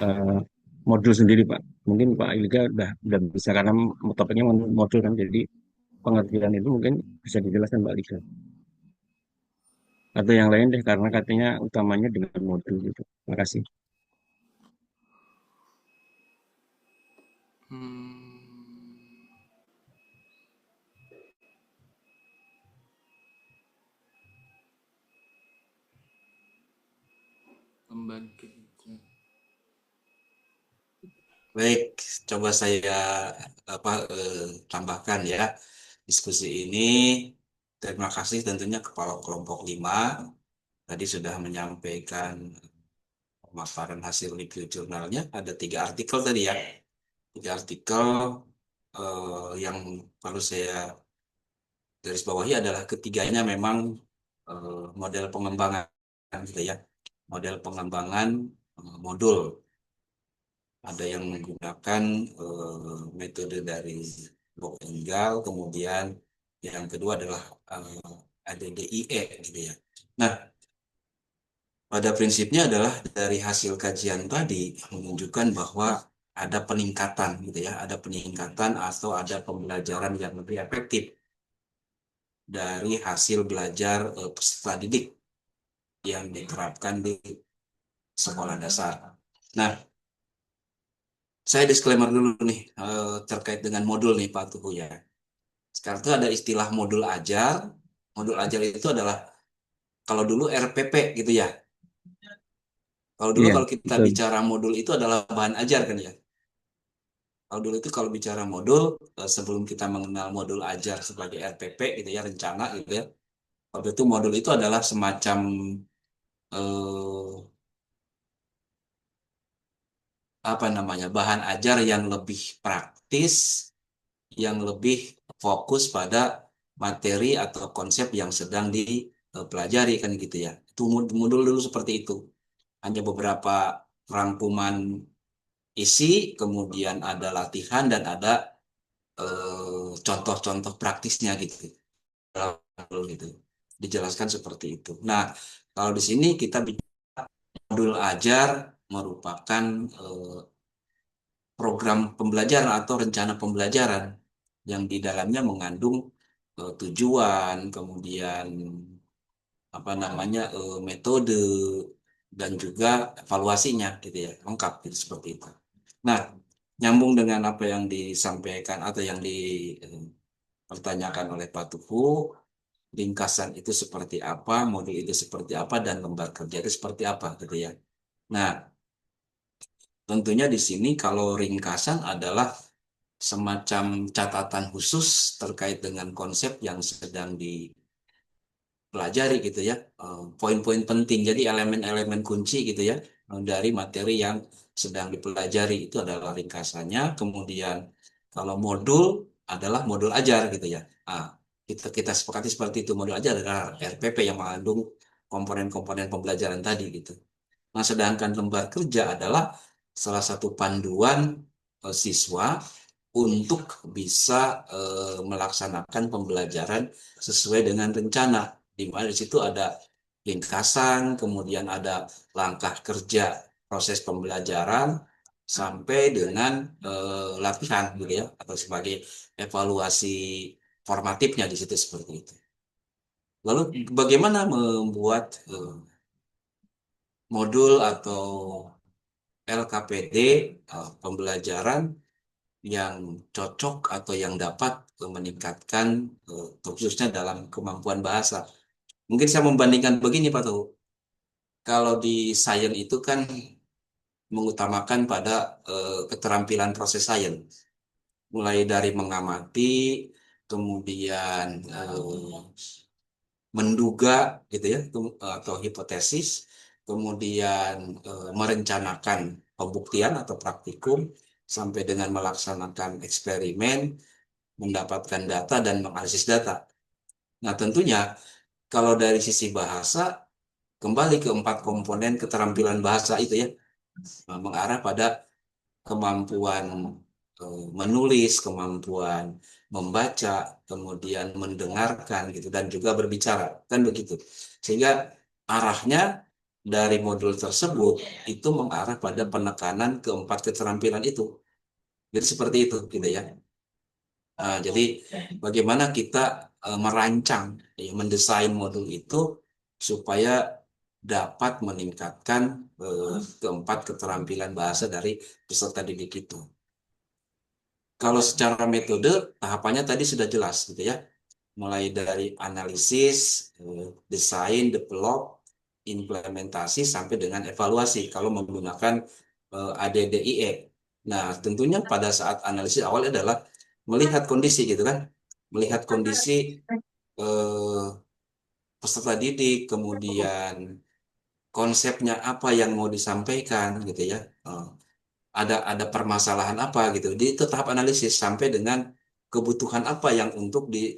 eh, modul sendiri Pak. Mungkin Pak Liga udah bisa karena topiknya modul kan, jadi pengertian itu mungkin bisa dijelaskan Pak Liga. Atau yang lain deh, karena katanya utamanya dengan modul gitu. Makasih. Hmm, lembar kerja. Baik, coba saya tambahkan ya diskusi ini. Terima kasih tentunya Kepala Kelompok 5 tadi sudah menyampaikan pemaparan hasil review jurnalnya. Ada 3 artikel tadi ya. 3 artikel yang perlu saya garis bawahi adalah ketiganya memang model pengembangan gitu ya. Model pengembangan modul. Ada yang menggunakan metode dari Bob Engel, kemudian yang kedua adalah ADDIE gitu ya. Nah, pada prinsipnya adalah dari hasil kajian tadi menunjukkan bahwa ada peningkatan gitu ya, ada peningkatan atau ada pembelajaran yang lebih efektif dari hasil belajar peserta didik yang diterapkan di sekolah dasar. Nah, saya disclaimer dulu nih terkait dengan modul nih Pak Tuhu ya. Sekarang itu ada istilah modul ajar. Modul ajar itu adalah kalau dulu RPP gitu ya. Kalau dulu Iya, kalau kita betul. bicara modul itu adalah bahan ajar kan ya. Kalau dulu itu kalau bicara modul, sebelum kita mengenal modul ajar sebagai RPP gitu ya, rencana gitu ya. Waktu itu modul itu adalah semacam eh, apa namanya, bahan ajar yang lebih praktis, yang lebih fokus pada materi atau konsep yang sedang dipelajari kan gitu ya. Itu modul dulu seperti itu. Hanya beberapa rangkuman isi, kemudian ada latihan dan ada contoh-contoh praktisnya gitu. Gitu. Dijelaskan seperti itu. Nah, kalau di sini kita bicara modul ajar merupakan program pembelajaran atau rencana pembelajaran yang di dalamnya mengandung tujuan, kemudian apa namanya metode dan juga evaluasinya gitu ya, lengkap gitu seperti itu. Nah, nyambung dengan apa yang disampaikan atau yang dipertanyakan oleh Pak Tuhu, ringkasan itu seperti apa, modul itu seperti apa, dan lembar kerja itu seperti apa gitu ya. Nah, tentunya di sini kalau ringkasan adalah semacam catatan khusus terkait dengan konsep yang sedang dipelajari gitu ya, poin-poin penting. Jadi elemen-elemen kunci gitu ya dari materi yang sedang dipelajari itu adalah ringkasannya. Kemudian kalau modul adalah modul ajar gitu ya. Ah, kita kita sepakati seperti itu. Modul ajar adalah RPP yang mengandung komponen-komponen pembelajaran tadi gitu. Nah, sedangkan lembar kerja adalah salah satu panduan siswa untuk bisa melaksanakan pembelajaran sesuai dengan rencana, di mana di situ ada ringkasan, kemudian ada langkah kerja proses pembelajaran sampai dengan latihan gitu ya, atau sebagai evaluasi formatifnya di situ seperti itu. Lalu bagaimana membuat modul atau LKPD pembelajaran yang cocok atau yang dapat meningkatkan khususnya dalam kemampuan bahasa. Mungkin saya membandingkan begini Pak Tuh. Kalau di sains itu kan mengutamakan pada keterampilan proses sains, mulai dari mengamati, kemudian menduga gitu ya, atau hipotesis, kemudian merencanakan pembuktian atau praktikum, sampai dengan melaksanakan eksperimen, mendapatkan data dan menganalisis data. Nah, tentunya kalau dari sisi bahasa, kembali ke 4 komponen keterampilan bahasa itu ya, mengarah pada kemampuan menulis, kemampuan membaca, kemudian mendengarkan gitu, dan juga berbicara, kan begitu. Sehingga arahnya dari modul tersebut itu mengarah pada penekanan keempat keterampilan itu. Jadi seperti itu gitu ya. Jadi bagaimana kita merancang, ya, mendesain modul itu supaya dapat meningkatkan keempat keterampilan bahasa dari peserta didik itu. Kalau secara metode, tahapannya tadi sudah jelas gitu ya. Mulai dari analisis, desain, develop, implementasi, sampai dengan evaluasi kalau menggunakan ADDIE. Nah, tentunya pada saat analisis awal adalah melihat kondisi gitu kan. Melihat kondisi eh, peserta didik, kemudian konsepnya apa yang mau disampaikan gitu ya. Ada permasalahan apa gitu. Di itu tahap analisis sampai dengan kebutuhan apa yang untuk di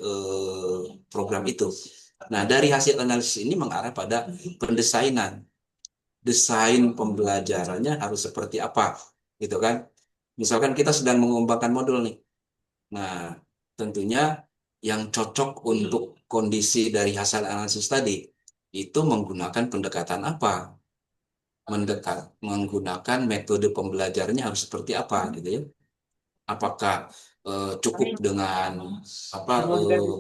program itu. Nah, dari hasil analisis ini mengarah pada pendesainan. Desain pembelajarannya harus seperti apa, gitu kan? Misalkan kita sedang mengembangkan modul nih. Nah, tentunya yang cocok untuk kondisi dari hasil analisis tadi itu menggunakan pendekatan apa? Menggunakan metode pembelajarannya harus seperti apa gitu ya. Apakah cukup dengan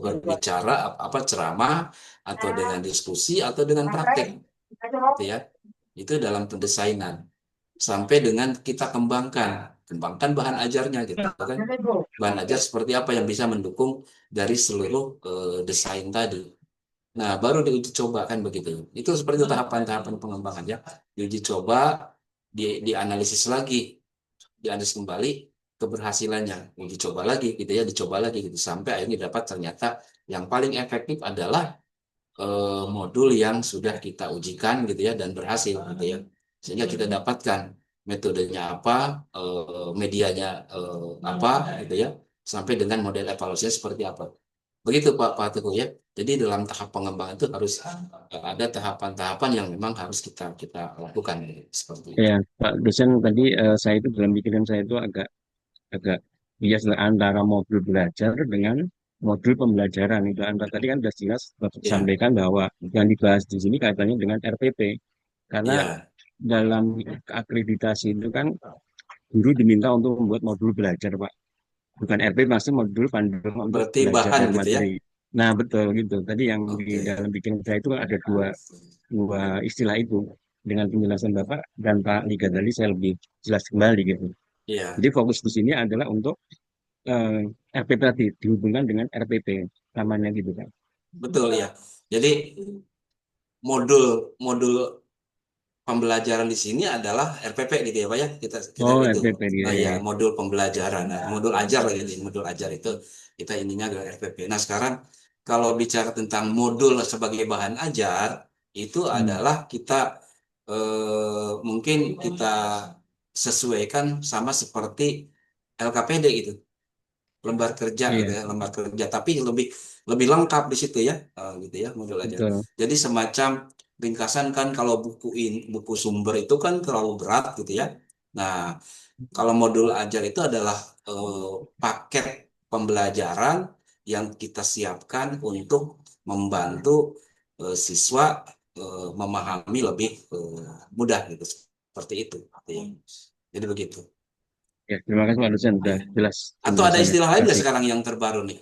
berbicara ceramah, atau dengan diskusi, atau dengan praktek gitu ya. Itu dalam pendesainan sampai dengan kita kembangkan bahan ajarnya gitu kan. Bahan ajar seperti apa yang bisa mendukung dari seluruh desain tadi. Nah, baru diuji coba kan begitu. Itu seperti tahapan-tahapan pengembangan ya. Diuji coba, dianalisis lagi, dianalisis kembali keberhasilannya, dicoba lagi gitu ya, dicoba lagi gitu sampai akhirnya dapat ternyata yang paling efektif adalah modul yang sudah kita ujikan gitu ya dan berhasil gitu ya. Sehingga kita dapatkan metodenya apa, medianya apa gitu ya, sampai dengan model evaluasinya seperti apa. Begitu Pak Teguh ya. Jadi dalam tahap pengembangan itu harus ada tahapan-tahapan yang memang harus kita kita lakukan seperti itu. Ya, Pak dosen tadi saya itu dalam pikiran saya itu agak agak bias antara modul belajar dengan modul pembelajaran. Itu antara tadi kan sudah jelas Bapak Ya, sampaikan bahwa yang dibahas di sini kaitannya dengan RPP. Karena ya, dalam akreditasi itu kan guru diminta untuk membuat modul belajar, Pak. Bukan RPP, maksudnya modul panduan untuk berarti belajar bahan dan gitu ya. materi. Nah, betul gitu. Tadi yang di Oke. dalam pikiran saya itu ada dua istilah itu. Dengan penjelasan Bapak dan Pak Liga tadi saya lebih jelas kembali gitu. Iya, Jadi fokus di sini adalah untuk eh, RPP tadi dihubungkan dengan RPP namanya gitu kan. betul ya. Jadi modul modul pembelajaran di sini adalah RPP gitu ya Pak ya. Kita kita Oh, itu. RPP dia Nah ya. ya, modul pembelajaran. Nah, modul ajar lah gitu. Modul ajar itu kita ininya adalah RPP. Nah, sekarang kalau bicara tentang modul sebagai bahan ajar itu Hmm. adalah kita mungkin kita sesuaikan sama seperti LKPD gitu. Lembar kerja gitu Iya, ya, lembar kerja, tapi lebih lebih lengkap di situ ya, gitu ya modul aja. betul. Jadi semacam ringkasan kan, kalau buku sumber itu kan terlalu berat gitu ya. Nah, kalau modul ajar itu adalah paket pembelajaran yang kita siapkan untuk membantu siswa memahami lebih mudah gitu, seperti itu. Ya. Jadi begitu. Ya, terima kasih Pak dosen sudah Ya. jelas Atau ada penjelasannya. istilah Terima lain nggak kasih. sekarang yang terbaru nih?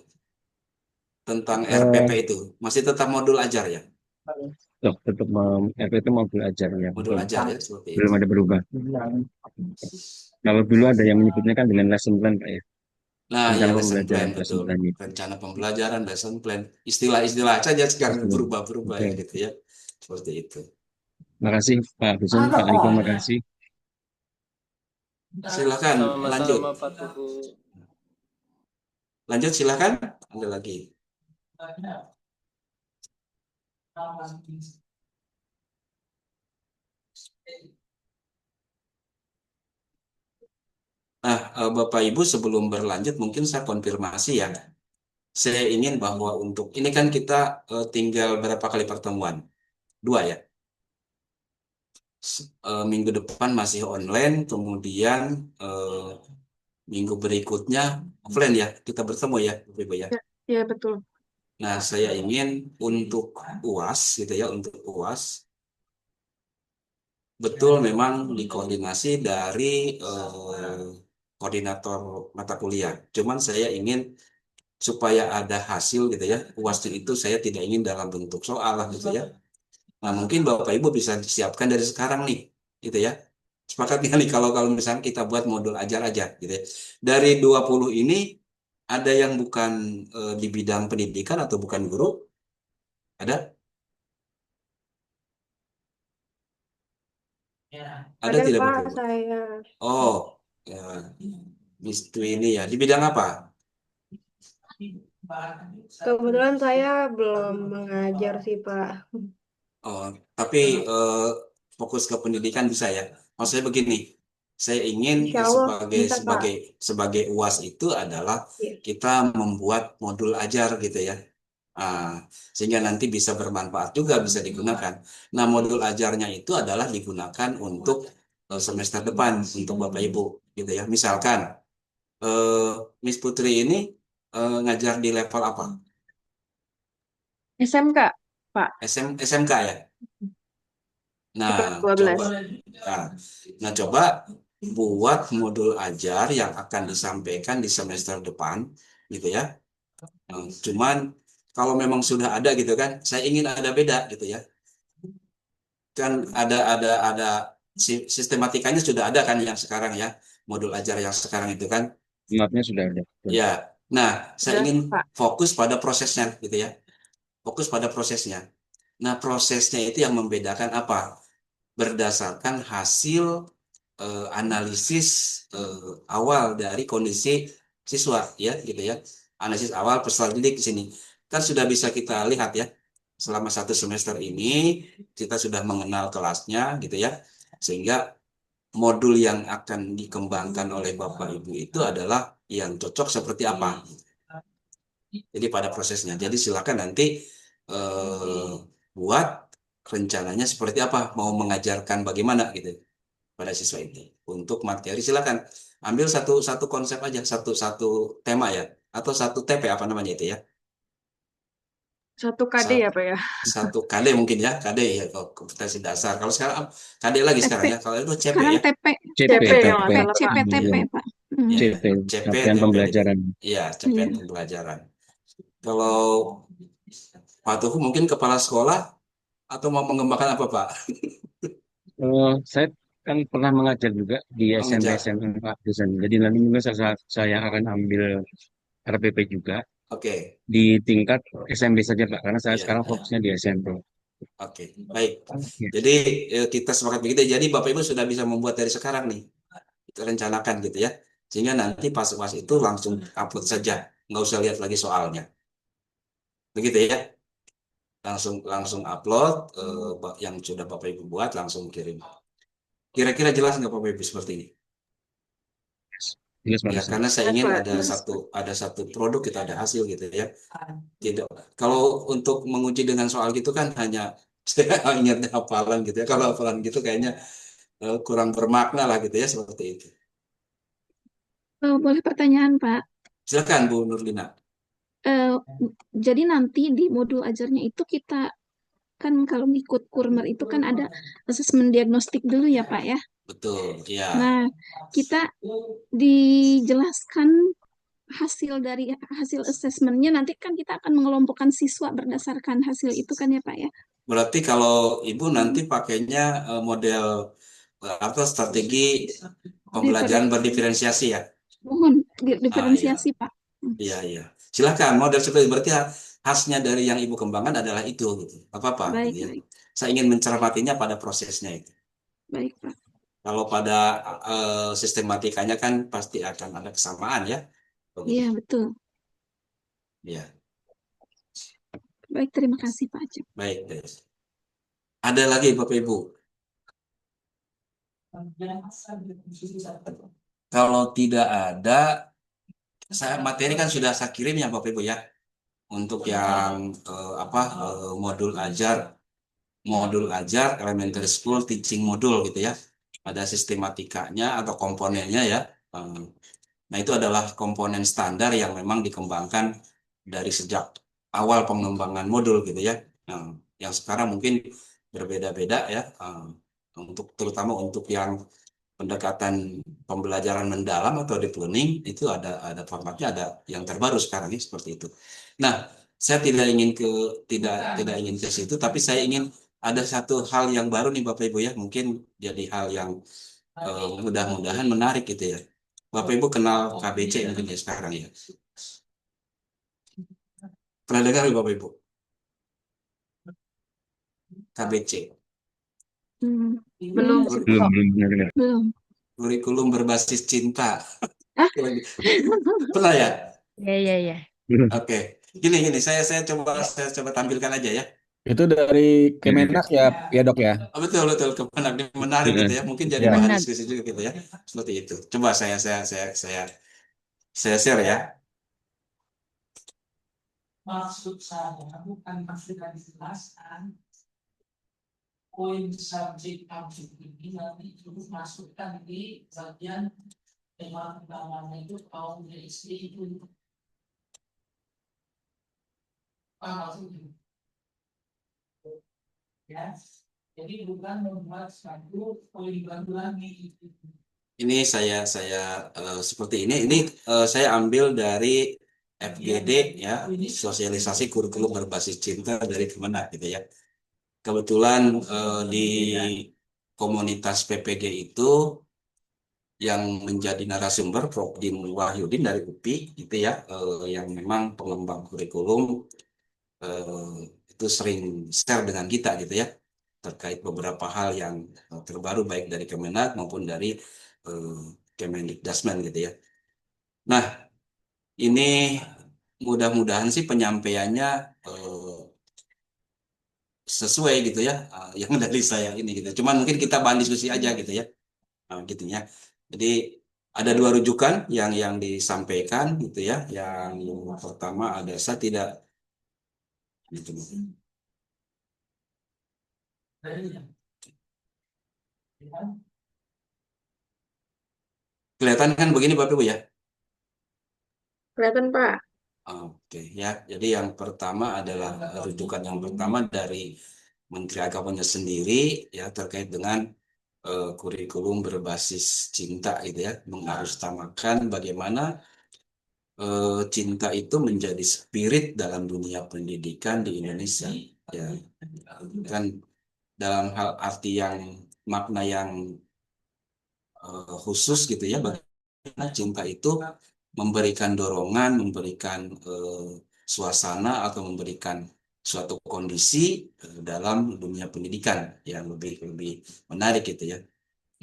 tentang Eh, RPP itu? Masih tetap modul ajar ya? Loh, tetap RPT mau belajar ya, Modul betul. ajar ya, seperti itu. Belum ada berubah. Kalau dulu ada yang menyebutnya kan dengan lesson plan, Pak ya. Nah, ya Rencana lesson plan, pembelajaran lesson betul. plan itu. Rencana pembelajaran, lesson plan. Istilah-istilah saja sekarang Betul. berubah-berubah ya Betul. gitu ya. Seperti itu. Makasih Pak Dusun, Pak Niko, makasih. Silakan lanjut. Sama-sama Pak Tuhu. Lanjut silakan. Ada lagi. Nah, Bapak Ibu sebelum berlanjut mungkin saya konfirmasi ya. Saya ingin bahwa untuk ini kan kita tinggal berapa kali pertemuan? 2 ya. Minggu depan masih online, kemudian minggu berikutnya offline ya. Kita bertemu ya, Bapak Ibu ya. Ya, betul. Nah, saya ingin untuk UAS gitu ya, untuk UAS betul memang dikoordinasi dari koordinator mata kuliah. Cuman saya ingin supaya ada hasil gitu ya. UAS itu saya tidak ingin dalam bentuk soal lah gitu ya. Nah, mungkin Bapak Ibu bisa siapkan dari sekarang nih, gitu ya. Sepakat nggak nih kalau kalau misalnya kita buat modul ajar aja gitu ya. Dari 20 ini ada yang bukan di bidang pendidikan atau bukan guru? Ada? Ada Ada tidak Pak, Bapak Ibu? saya Oh, ya. Miss Dwi ini ya. Di bidang apa? kebetulan saya belum mengajar sih Pak. Oh, tapi fokus ke pendidikan bisa ya. Maksudnya begini, saya ingin Insya Allah sebagai bisa Pak. sebagai sebagai UAS itu adalah Iya. kita membuat modul ajar gitu ya. Ah, sehingga nanti bisa bermanfaat juga bisa digunakan. Nah, modul ajarnya itu adalah digunakan untuk semester depan untuk Bapak Ibu gitu ya. Misalkan eh, Miss Putri ini ngajar di level apa? SMK, Pak. SMK ya. Nah, Kelas 12. coba. Nah, coba buat modul ajar yang akan disampaikan di semester depan, gitu ya. Cuman kalau memang sudah ada gitu kan, saya ingin ada beda gitu ya. Kan ada sistematikanya sudah ada kan yang sekarang ya, modul ajar yang sekarang itu kan. Mapnya sudah ada. Betul. Ya. Nah, saya Sudah, ingin Pak. fokus pada prosesnya gitu ya. Fokus pada prosesnya. Nah, prosesnya itu yang membedakan apa? Berdasarkan hasil analisis awal dari kondisi siswa ya gitu ya, analisis awal peserta didik di sini kan sudah bisa kita lihat ya, selama 1 semester ini kita sudah mengenal kelasnya gitu ya, sehingga modul yang akan dikembangkan oleh Bapak Ibu itu adalah yang cocok seperti apa. Jadi pada prosesnya, jadi silakan nanti buat rencananya seperti apa, mau mengajarkan bagaimana gitu pada siswa ini. Untuk materi silakan ambil satu satu konsep aja, satu satu tema ya, atau satu TP apa namanya itu ya. 1 KD Sa- ya, Pak ya. Satu KD mungkin ya, KD ya kalau kompetensi dasar. Kalau sekarang KD lagi sekarang TP. ya. Kalau itu CP Sekarang ya. TP. CP, TP CP ya, kalau TP. nggak salah Pak. CPTP, Iya, Pak. Hmm. Ya, CP, CP, capaian TP. pembelajaran. Iya, capaian Iya. pembelajaran. Kalau Pak Tuhu mungkin kepala sekolah atau mau mengembangkan apa Pak? Saya kan pernah mengajar juga di SMP Mengejar. SMA Pak Dusun. Jadi nanti mungkin saya akan ambil RPP juga Oke, di tingkat SMP saja Pak, karena saya iya, sekarang iya. fokusnya di SMP. Oke, baik. Oke. Jadi kita sepakat begitu. Jadi Bapak Ibu sudah bisa membuat dari sekarang nih. Kita rencanakan gitu ya. Sehingga nanti pas UAS itu langsung upload saja. Nggak usah lihat lagi soalnya. Begitu ya. Langsung langsung upload yang sudah Bapak Ibu buat langsung kirim. Kira-kira jelas nggak Bapak Ibu seperti ini? Jelas Pak Ya, Dusun. karena saya Jelas ingin Pak. ada satu produk kita ada hasil gitu ya. Tidak. Kalau untuk menguji dengan soal gitu kan hanya saya ingat hafalan gitu ya. Kalau hafalan gitu kayaknya kurang bermakna lah gitu ya seperti itu. Boleh pertanyaan, Pak? Silakan Bu Nurlina. Eh, jadi nanti di modul ajarnya itu kita kan kalau ngikut kurmer itu kan ada asesmen diagnostik dulu ya, Pak ya. Betul, ya. Nah, kita dijelaskan hasil dari hasil asesmennya nanti kan kita akan mengelompokkan siswa berdasarkan hasil itu kan ya Pak ya. Berarti kalau Ibu nanti pakainya model atau strategi pembelajaran berdiferensiasi ya? Mohon Ah, diferensiasi iya. Pak. Iya, iya. Silakan model seperti berarti khasnya dari yang Ibu kembangkan adalah itu gitu. Apa-apa Baik, gitu ya. baik, Saya ingin mencermatinya pada prosesnya itu. baik Pak. Kalau pada sistematikanya kan pasti akan ada kesamaan ya. Begitu. Iya betul. Iya, Baik, terima kasih Pak Acep. baik, Des. Ada lagi Bapak Ibu? Kalau tidak ada, materi kan sudah saya kirim ya Bapak Ibu ya. Untuk yang modul ajar elementary school teaching modul gitu ya. Ada sistematikanya atau komponennya ya. Eh, Nah, itu adalah komponen standar yang memang dikembangkan dari sejak awal pengembangan modul gitu ya. Nah, yang sekarang mungkin berbeda-beda ya. Terutama untuk yang pendekatan pembelajaran mendalam atau deep learning itu ada formatnya, ada yang terbaru sekarang ini seperti itu. Nah, saya tidak ingin ke situ, tapi saya ingin ada satu hal yang baru nih Bapak Ibu ya, mungkin jadi hal yang mudah-mudahan menarik gitu ya. Bapak Ibu kenal KBC mungkin ya sekarang ya. Pernah dengar ya Bapak Ibu? KBC. Belum. Belum. Kurikulum berbasis cinta. Ah? Pernah ya? Ya, ya, ya. Oke. Gini, saya coba tampilkan aja ya. Itu dari Kemenak ya, ya dok ya. Betul menarik gitu ya. Mungkin jadi Ya. bahan Benar. diskusi juga gitu ya. Seperti itu. Coba saya share ya. Maksud saya bukan pasti dijelaskan poin subjek objek ini nanti itu masukkan di bagian tema utamanya itu kaum DSD itu apa maksudnya ya. Jadi bukan membuat satu poin baru lagi. Ini saya seperti ini saya ambil dari FGD ya, sosialisasi kurikulum berbasis cinta dari Kemenak gitu ya. Kebetulan di komunitas PPG itu yang menjadi narasumber Prof. Din Wahyudin dari UPI gitu ya, yang memang pengembang kurikulum itu sering share dengan kita gitu ya, terkait beberapa hal yang terbaru baik dari Kemenak maupun dari Kemendikdasmen gitu ya. Nah, ini mudah-mudahan sih penyampaiannya sesuai gitu ya, yang dari saya ini gitu. Cuman mungkin kita bahan diskusi aja gitu ya, gitu ya. Jadi ada dua rujukan yang disampaikan gitu ya. Yang pertama ada saya tidak gitu. Kelihatan kan begini Bapak Ibu ya? Kelihatan Pak. Oke ya, jadi yang pertama adalah rujukan yang pertama dari Menteri Agamanya sendiri ya terkait dengan kurikulum berbasis cinta gitu ya, mengharusutamakan bagaimana cinta itu menjadi spirit dalam dunia pendidikan di Indonesia ya, kan dalam hal arti yang makna yang khusus gitu ya, bagaimana cinta itu memberikan dorongan, memberikan suasana atau memberikan suatu kondisi dalam dunia pendidikan yang lebih menarik gitu ya.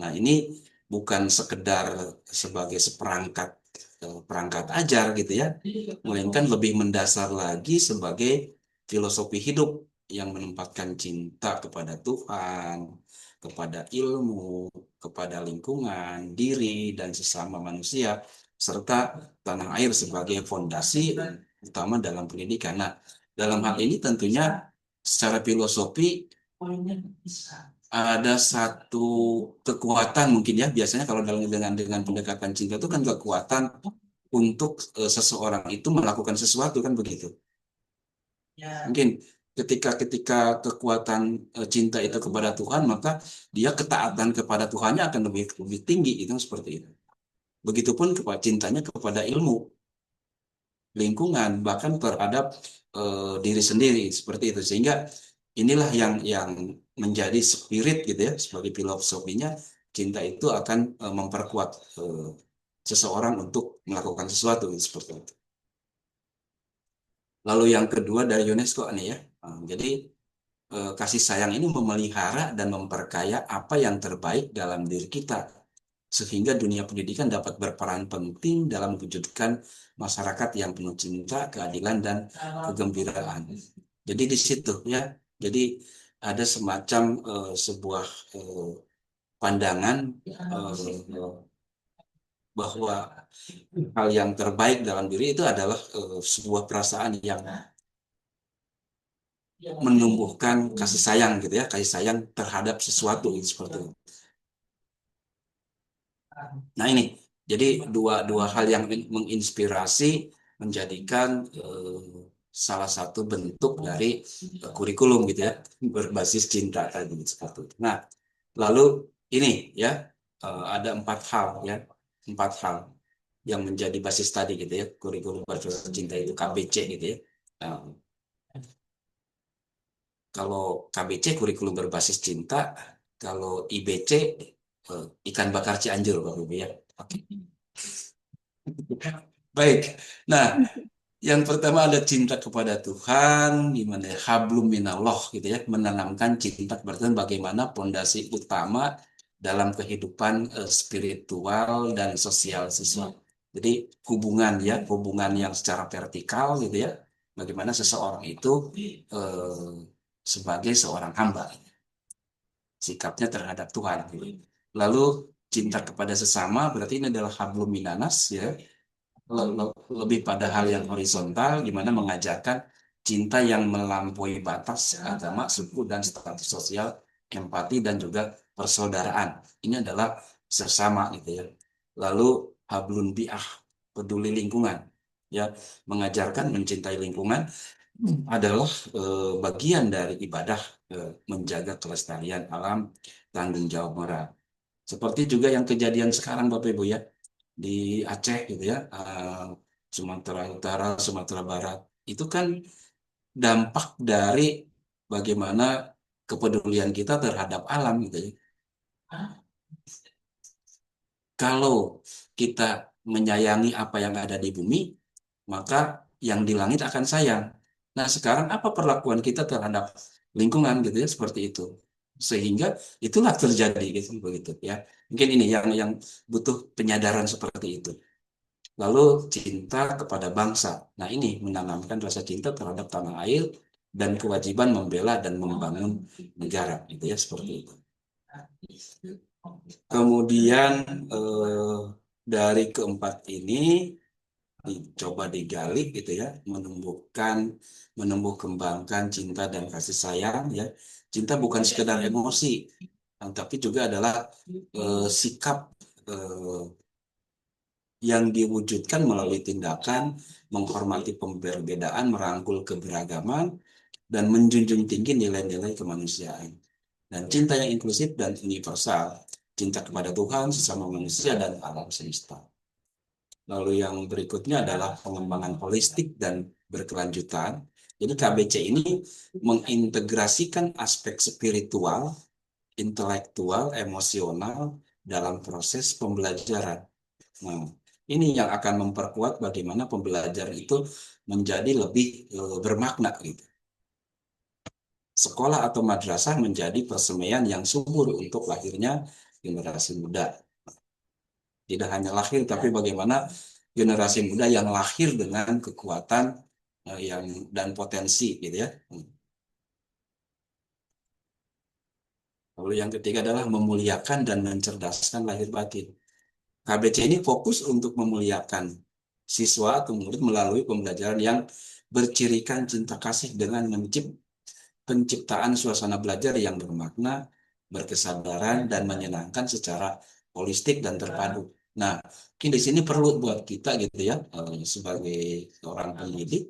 Nah, ini bukan sekedar sebagai perangkat ajar gitu ya, melainkan lebih mendasar lagi sebagai filosofi hidup yang menempatkan cinta kepada Tuhan, kepada ilmu, kepada lingkungan, diri, dan sesama manusia, serta tanah air sebagai fondasi utama dalam pendidikan. Nah, dalam hal ini tentunya secara filosofi ada satu kekuatan mungkin ya, biasanya kalau dengan pendekatan cinta itu kan kekuatan untuk seseorang itu melakukan sesuatu kan begitu. Mungkin ketika kekuatan cinta itu kepada Tuhan, maka dia ketaatan kepada Tuhannya akan lebih tinggi itu seperti itu. Begitupun cintanya kepada ilmu. lingkungan, bahkan terhadap diri sendiri seperti itu. Sehingga inilah yang menjadi spirit gitu ya, sebagai filosofinya, cinta itu akan memperkuat seseorang untuk melakukan sesuatu seperti itu. Lalu yang kedua dari UNESCO nih ya, jadi kasih sayang ini memelihara dan memperkaya apa yang terbaik dalam diri kita, sehingga dunia pendidikan dapat berperan penting dalam mewujudkan masyarakat yang penuh cinta, keadilan, dan kegembiraan. Jadi di situ ya, jadi ada semacam sebuah pandangan bahwa hal yang terbaik dalam diri itu adalah sebuah perasaan yang menumbuhkan kasih sayang gitu ya, kasih sayang terhadap sesuatu gitu, seperti itu. Nah ini, jadi dua hal yang menginspirasi menjadikan salah satu bentuk dari kurikulum gitu ya, berbasis cinta tadi seperti itu. Nah, lalu ini ya, ada 4 hal ya, 4 hal yang menjadi basis tadi gitu ya, kurikulum berbasis cinta itu KBC gitu ya. Nah, kalau KBC kurikulum berbasis cinta, kalau IBC ikan bakar Cianjur Bapak Ibu ya. Oke. Baik. Nah, yang pertama ada cinta kepada Tuhan, gimana ya, hablum minallah gitu ya, menanamkan cinta kepada Tuhan bagaimana pondasi utama dalam kehidupan spiritual dan sosial siswa. Jadi hubungan ya, hubungan yang secara vertikal gitu ya, bagaimana seseorang itu eh, sebagai seorang hamba, sikapnya terhadap Tuhan. Gitu. Lalu cinta kepada sesama berarti ini adalah hablum minanas ya, lebih pada hal yang horizontal, di mana mengajarkan cinta yang melampaui batas agama, suku, dan status sosial, empati, dan juga persaudaraan. Ini adalah sesama gitu ya. Lalu hablun bi'ah, peduli lingkungan, ya, mengajarkan mencintai lingkungan adalah bagian dari ibadah menjaga kelestarian alam, tanggung jawab moral. Seperti juga yang kejadian sekarang Bapak Ibu ya, di Aceh gitu ya, Sumatera Utara, Sumatera Barat, itu kan dampak dari bagaimana kepedulian kita terhadap alam gitu ya. Kalau kita menyayangi apa yang ada di bumi, maka yang di langit akan sayang. Nah, sekarang apa perlakuan kita terhadap lingkungan gitu ya, seperti itu. Sehingga itulah terjadi gitu begitu ya. Mungkin ini yang butuh penyadaran seperti itu. Lalu cinta kepada bangsa. Nah ini menanamkan rasa cinta terhadap tanah air dan kewajiban membela dan membangun negara, gitu ya seperti itu. Kemudian dari keempat ini dicoba digali gitu ya, menumbuh kembangkan cinta dan kasih sayang ya. Cinta bukan sekedar emosi, tapi juga adalah sikap eh, yang diwujudkan melalui tindakan menghormati perbedaan, merangkul keberagaman, dan menjunjung tinggi nilai-nilai kemanusiaan. Dan cinta yang inklusif dan universal, cinta kepada Tuhan, sesama manusia, dan alam semesta. Lalu yang berikutnya adalah pengembangan holistik dan berkelanjutan. Jadi KBC ini mengintegrasikan aspek spiritual, intelektual, emosional dalam proses pembelajaran. Nah, ini yang akan memperkuat bagaimana pembelajaran itu menjadi lebih bermakna gitu. Sekolah atau madrasah menjadi persemaian yang subur untuk lahirnya generasi muda. Tidak hanya lahir, tapi bagaimana generasi muda yang lahir dengan kekuatan yang dan potensi gitu ya. Lalu yang ketiga adalah memuliakan dan mencerdaskan lahir batin. KBC ini fokus untuk memuliakan siswa atau murid melalui pembelajaran yang bercirikan cinta kasih dengan penciptaan suasana belajar yang bermakna, berkesadaran, dan menyenangkan secara holistik dan terpadu. Nah, mungkin di sini perlu buat kita gitu ya, sebagai orang pendidik,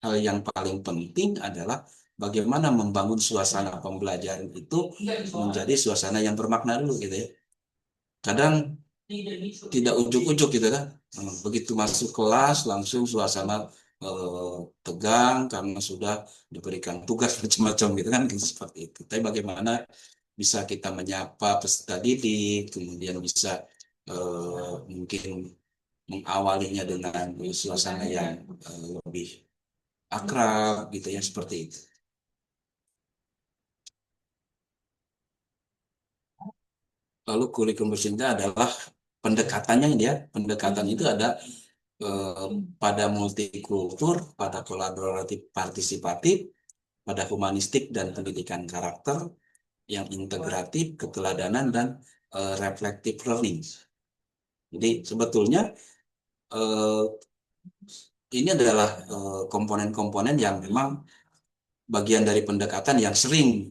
hal yang paling penting adalah bagaimana membangun suasana pembelajaran itu menjadi suasana yang bermakna dulu gitu ya. Kadang tidak ujuk-ujuk gitu kan. Begitu masuk kelas langsung suasana tegang karena sudah diberikan tugas macam-macam gitu kan, gitu, seperti itu. Tapi bagaimana bisa kita menyapa peserta didik, kemudian bisa mungkin mengawalinya dengan suasana yang lebih akrab gitu ya, seperti itu. Lalu kurikulum bersihnya adalah pendekatannya dia, pendekatan itu ada eh, pada multikultur, pada kolaboratif partisipatif, pada humanistik dan pendidikan karakter, yang integratif, keteladanan, dan reflective learning. Jadi sebetulnya eh, ini adalah komponen-komponen yang memang bagian dari pendekatan yang sering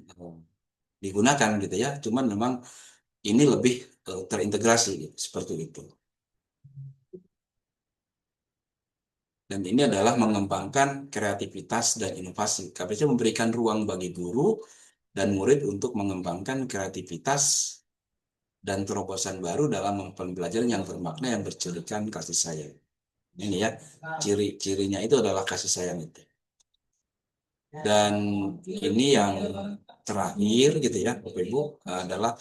digunakan gitu ya. Cuman memang ini lebih terintegrasi gitu, seperti itu. Dan ini adalah mengembangkan kreativitas dan inovasi. KPC memberikan ruang bagi guru dan murid untuk mengembangkan kreativitas dan terobosan baru dalam pembelajaran yang bermakna, yang bercirikan kasih sayang. Ini ya, ciri-cirinya itu adalah kasih sayang itu. Dan ini yang terakhir gitu ya, Bapak Ibu, adalah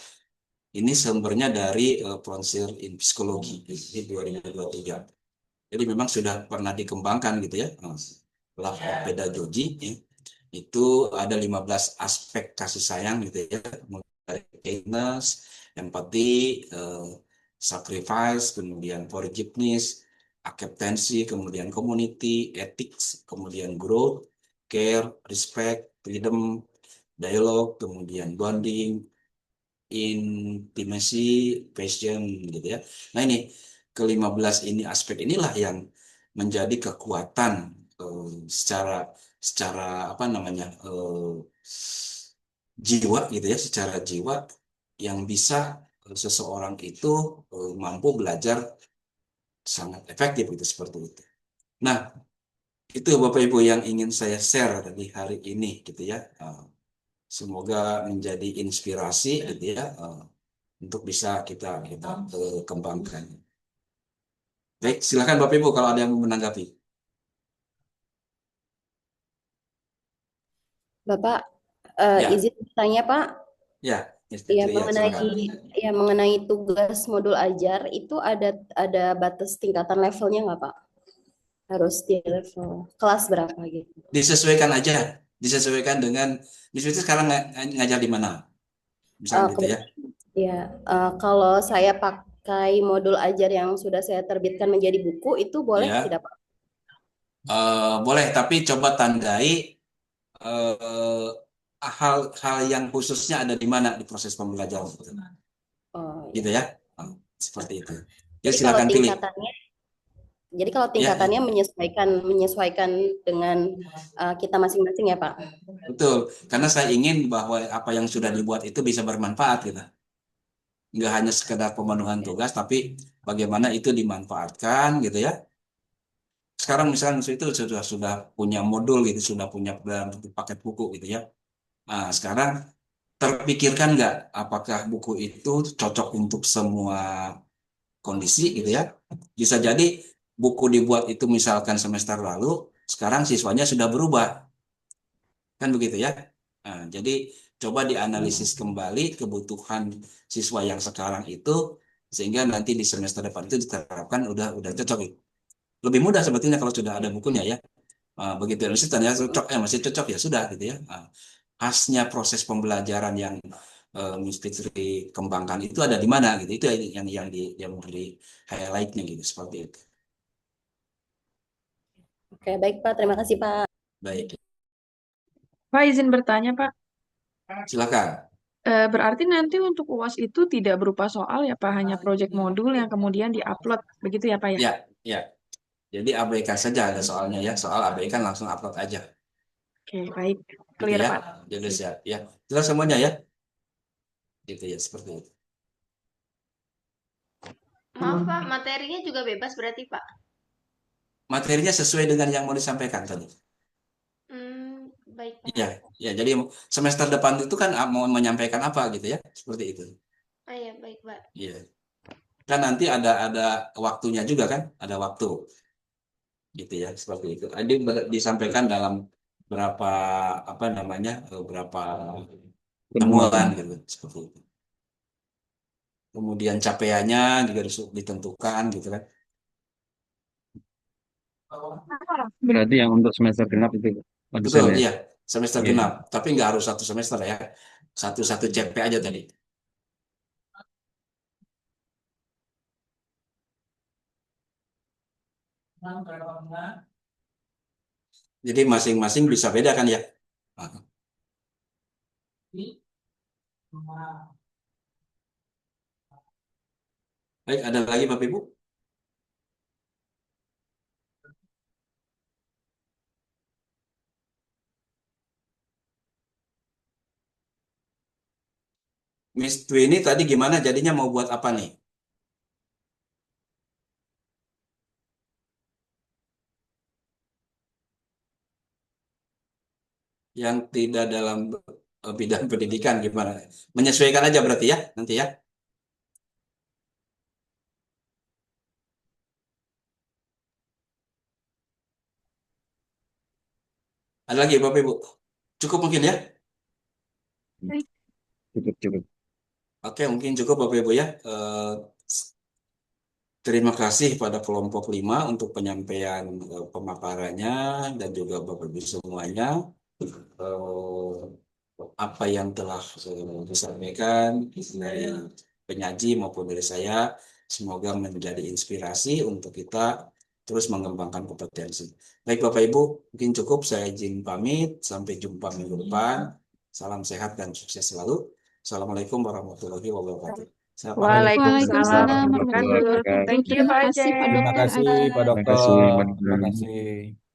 ini sumbernya dari Frontier in Psikologi di 2023. Jadi memang sudah pernah dikembangkan gitu ya. Love of Pedagogy ya. Itu ada 15 aspek kasih sayang gitu ya. Mulai dari kindness, empathy, sacrifice, kemudian forgiveness, acceptance, kemudian community, ethics, kemudian growth, care, respect, freedom, dialogue, kemudian bonding, intimacy, passion gitu ya. Nah ini ke-15 ini aspek inilah yang menjadi kekuatan secara secara apa namanya jiwa gitu ya, secara jiwa yang bisa seseorang itu mampu belajar sangat efektif gitu, seperti itu. Nah, itu Bapak Ibu yang ingin saya share di hari ini gitu ya. Semoga menjadi inspirasi gitu ya, untuk bisa kita kembangkan. Baik, silakan Bapak Ibu kalau ada yang mau menanggapi. Bapak, Ya, izin bertanya Pak, ya, ya ya, silakan. mengenai tugas modul ajar itu ada batas tingkatan levelnya nggak Pak? Harus di level kelas berapa gitu? Disesuaikan aja, disesuaikan dengan misalnya sekarang ngajar di mana, misalnya gitu ya. Ya, kalau saya pakai modul ajar yang sudah saya terbitkan menjadi buku itu boleh Ya, tidak Pak? boleh, tapi coba tandai eh, hal-hal yang khususnya ada di mana di proses pembelajaran gitu, Oh, gitu ya. ya. Seperti itu. Ya Jadi kalau silakan pilih. tingkatannya, jadi kalau Ya, tingkatannya menyesuaikan dengan kita masing-masing ya Pak. betul. Karena saya ingin bahwa apa yang sudah dibuat itu bisa bermanfaat gitu. Nggak hanya sekedar pemenuhan tugas, tapi bagaimana itu dimanfaatkan gitu ya. Sekarang misalnya itu sudah punya modul gitu, sudah punya dalam bentuk paket buku gitu ya. Nah, sekarang terpikirkan nggak apakah buku itu cocok untuk semua kondisi gitu ya. Bisa jadi buku dibuat itu misalkan semester lalu, sekarang siswanya sudah berubah. Kan begitu ya. Nah, jadi coba dianalisis kembali kebutuhan siswa yang sekarang itu sehingga nanti di semester depan itu diterapkan udah cocok. Lebih mudah sebetulnya kalau sudah ada bukunya ya. Begitu analisis ternyata cocok, masih cocok ya sudah gitu ya. Khasnya proses pembelajaran yang Miss Fitri kembangkan itu ada di mana gitu. Itu yang di highlightnya gitu, seperti itu. Oke, baik Pak. Terima kasih Pak. Baik, Pak, izin bertanya, Pak. silakan. Berarti nanti untuk UAS itu tidak berupa soal ya, Pak, hanya proyek modul yang kemudian diupload, begitu ya, Pak ya? Ya, ya. Jadi abaikan saja ada soalnya ya. Soal abaikan langsung upload aja. Oke, baik. Gitu Clear, ya. Pak. Jadi siap ya. Jelas semuanya ya. Gitu ya, seperti itu. Maaf Pak, materinya juga bebas berarti Pak? Materinya sesuai dengan yang mau disampaikan tadi. Baik Pak. Iya, ya. Jadi semester depan itu kan mau menyampaikan apa gitu ya, seperti itu. Oh iya, baik Pak. Iya. Kan nanti ada waktunya juga kan, ada waktu gitu ya, seperti itu. Jadi disampaikan dalam berapa apa namanya berapa Temuan. temuan gitu seperti itu. Kemudian capaiannya juga ditentukan gitu kan. Berarti yang untuk semester genap itu Pak Betul, dosen ya. iya, semester Iya. genap. Tapi nggak harus satu semester ya, satu CP aja tadi. Jadi masing-masing bisa beda kan ya. Nah, baik, ada lagi Bapak Ibu? Miss Dwi ini tadi gimana jadinya mau buat apa nih? Yang tidak dalam bidang pendidikan gimana? Menyesuaikan aja berarti ya nanti ya. Ada lagi Bapak Ibu? Cukup mungkin ya? Cukup. Oke, mungkin cukup Bapak Ibu ya. Terima kasih pada kelompok 5 untuk penyampaian pemaparannya dan juga Bapak Ibu semuanya. Eh, Apa yang telah disampaikan dari penyaji maupun dari saya, semoga menjadi inspirasi untuk kita terus mengembangkan kompetensi. Baik Bapak Ibu, mungkin cukup saya izin pamit. Sampai jumpa minggu depan. Salam sehat dan sukses selalu. Assalamualaikum warahmatullahi wabarakatuh. Saya pamit. Waalaikumsalam Waalaikumsalam warahmatullahi warahmatullahi wabarakatuh. wabarakatuh. Thank you Terima Pak kasih Pak Terima Aceh. Dokter kasih Adi. Pak Terima kasih, Dokter. Pak Terima Dosen. kasih.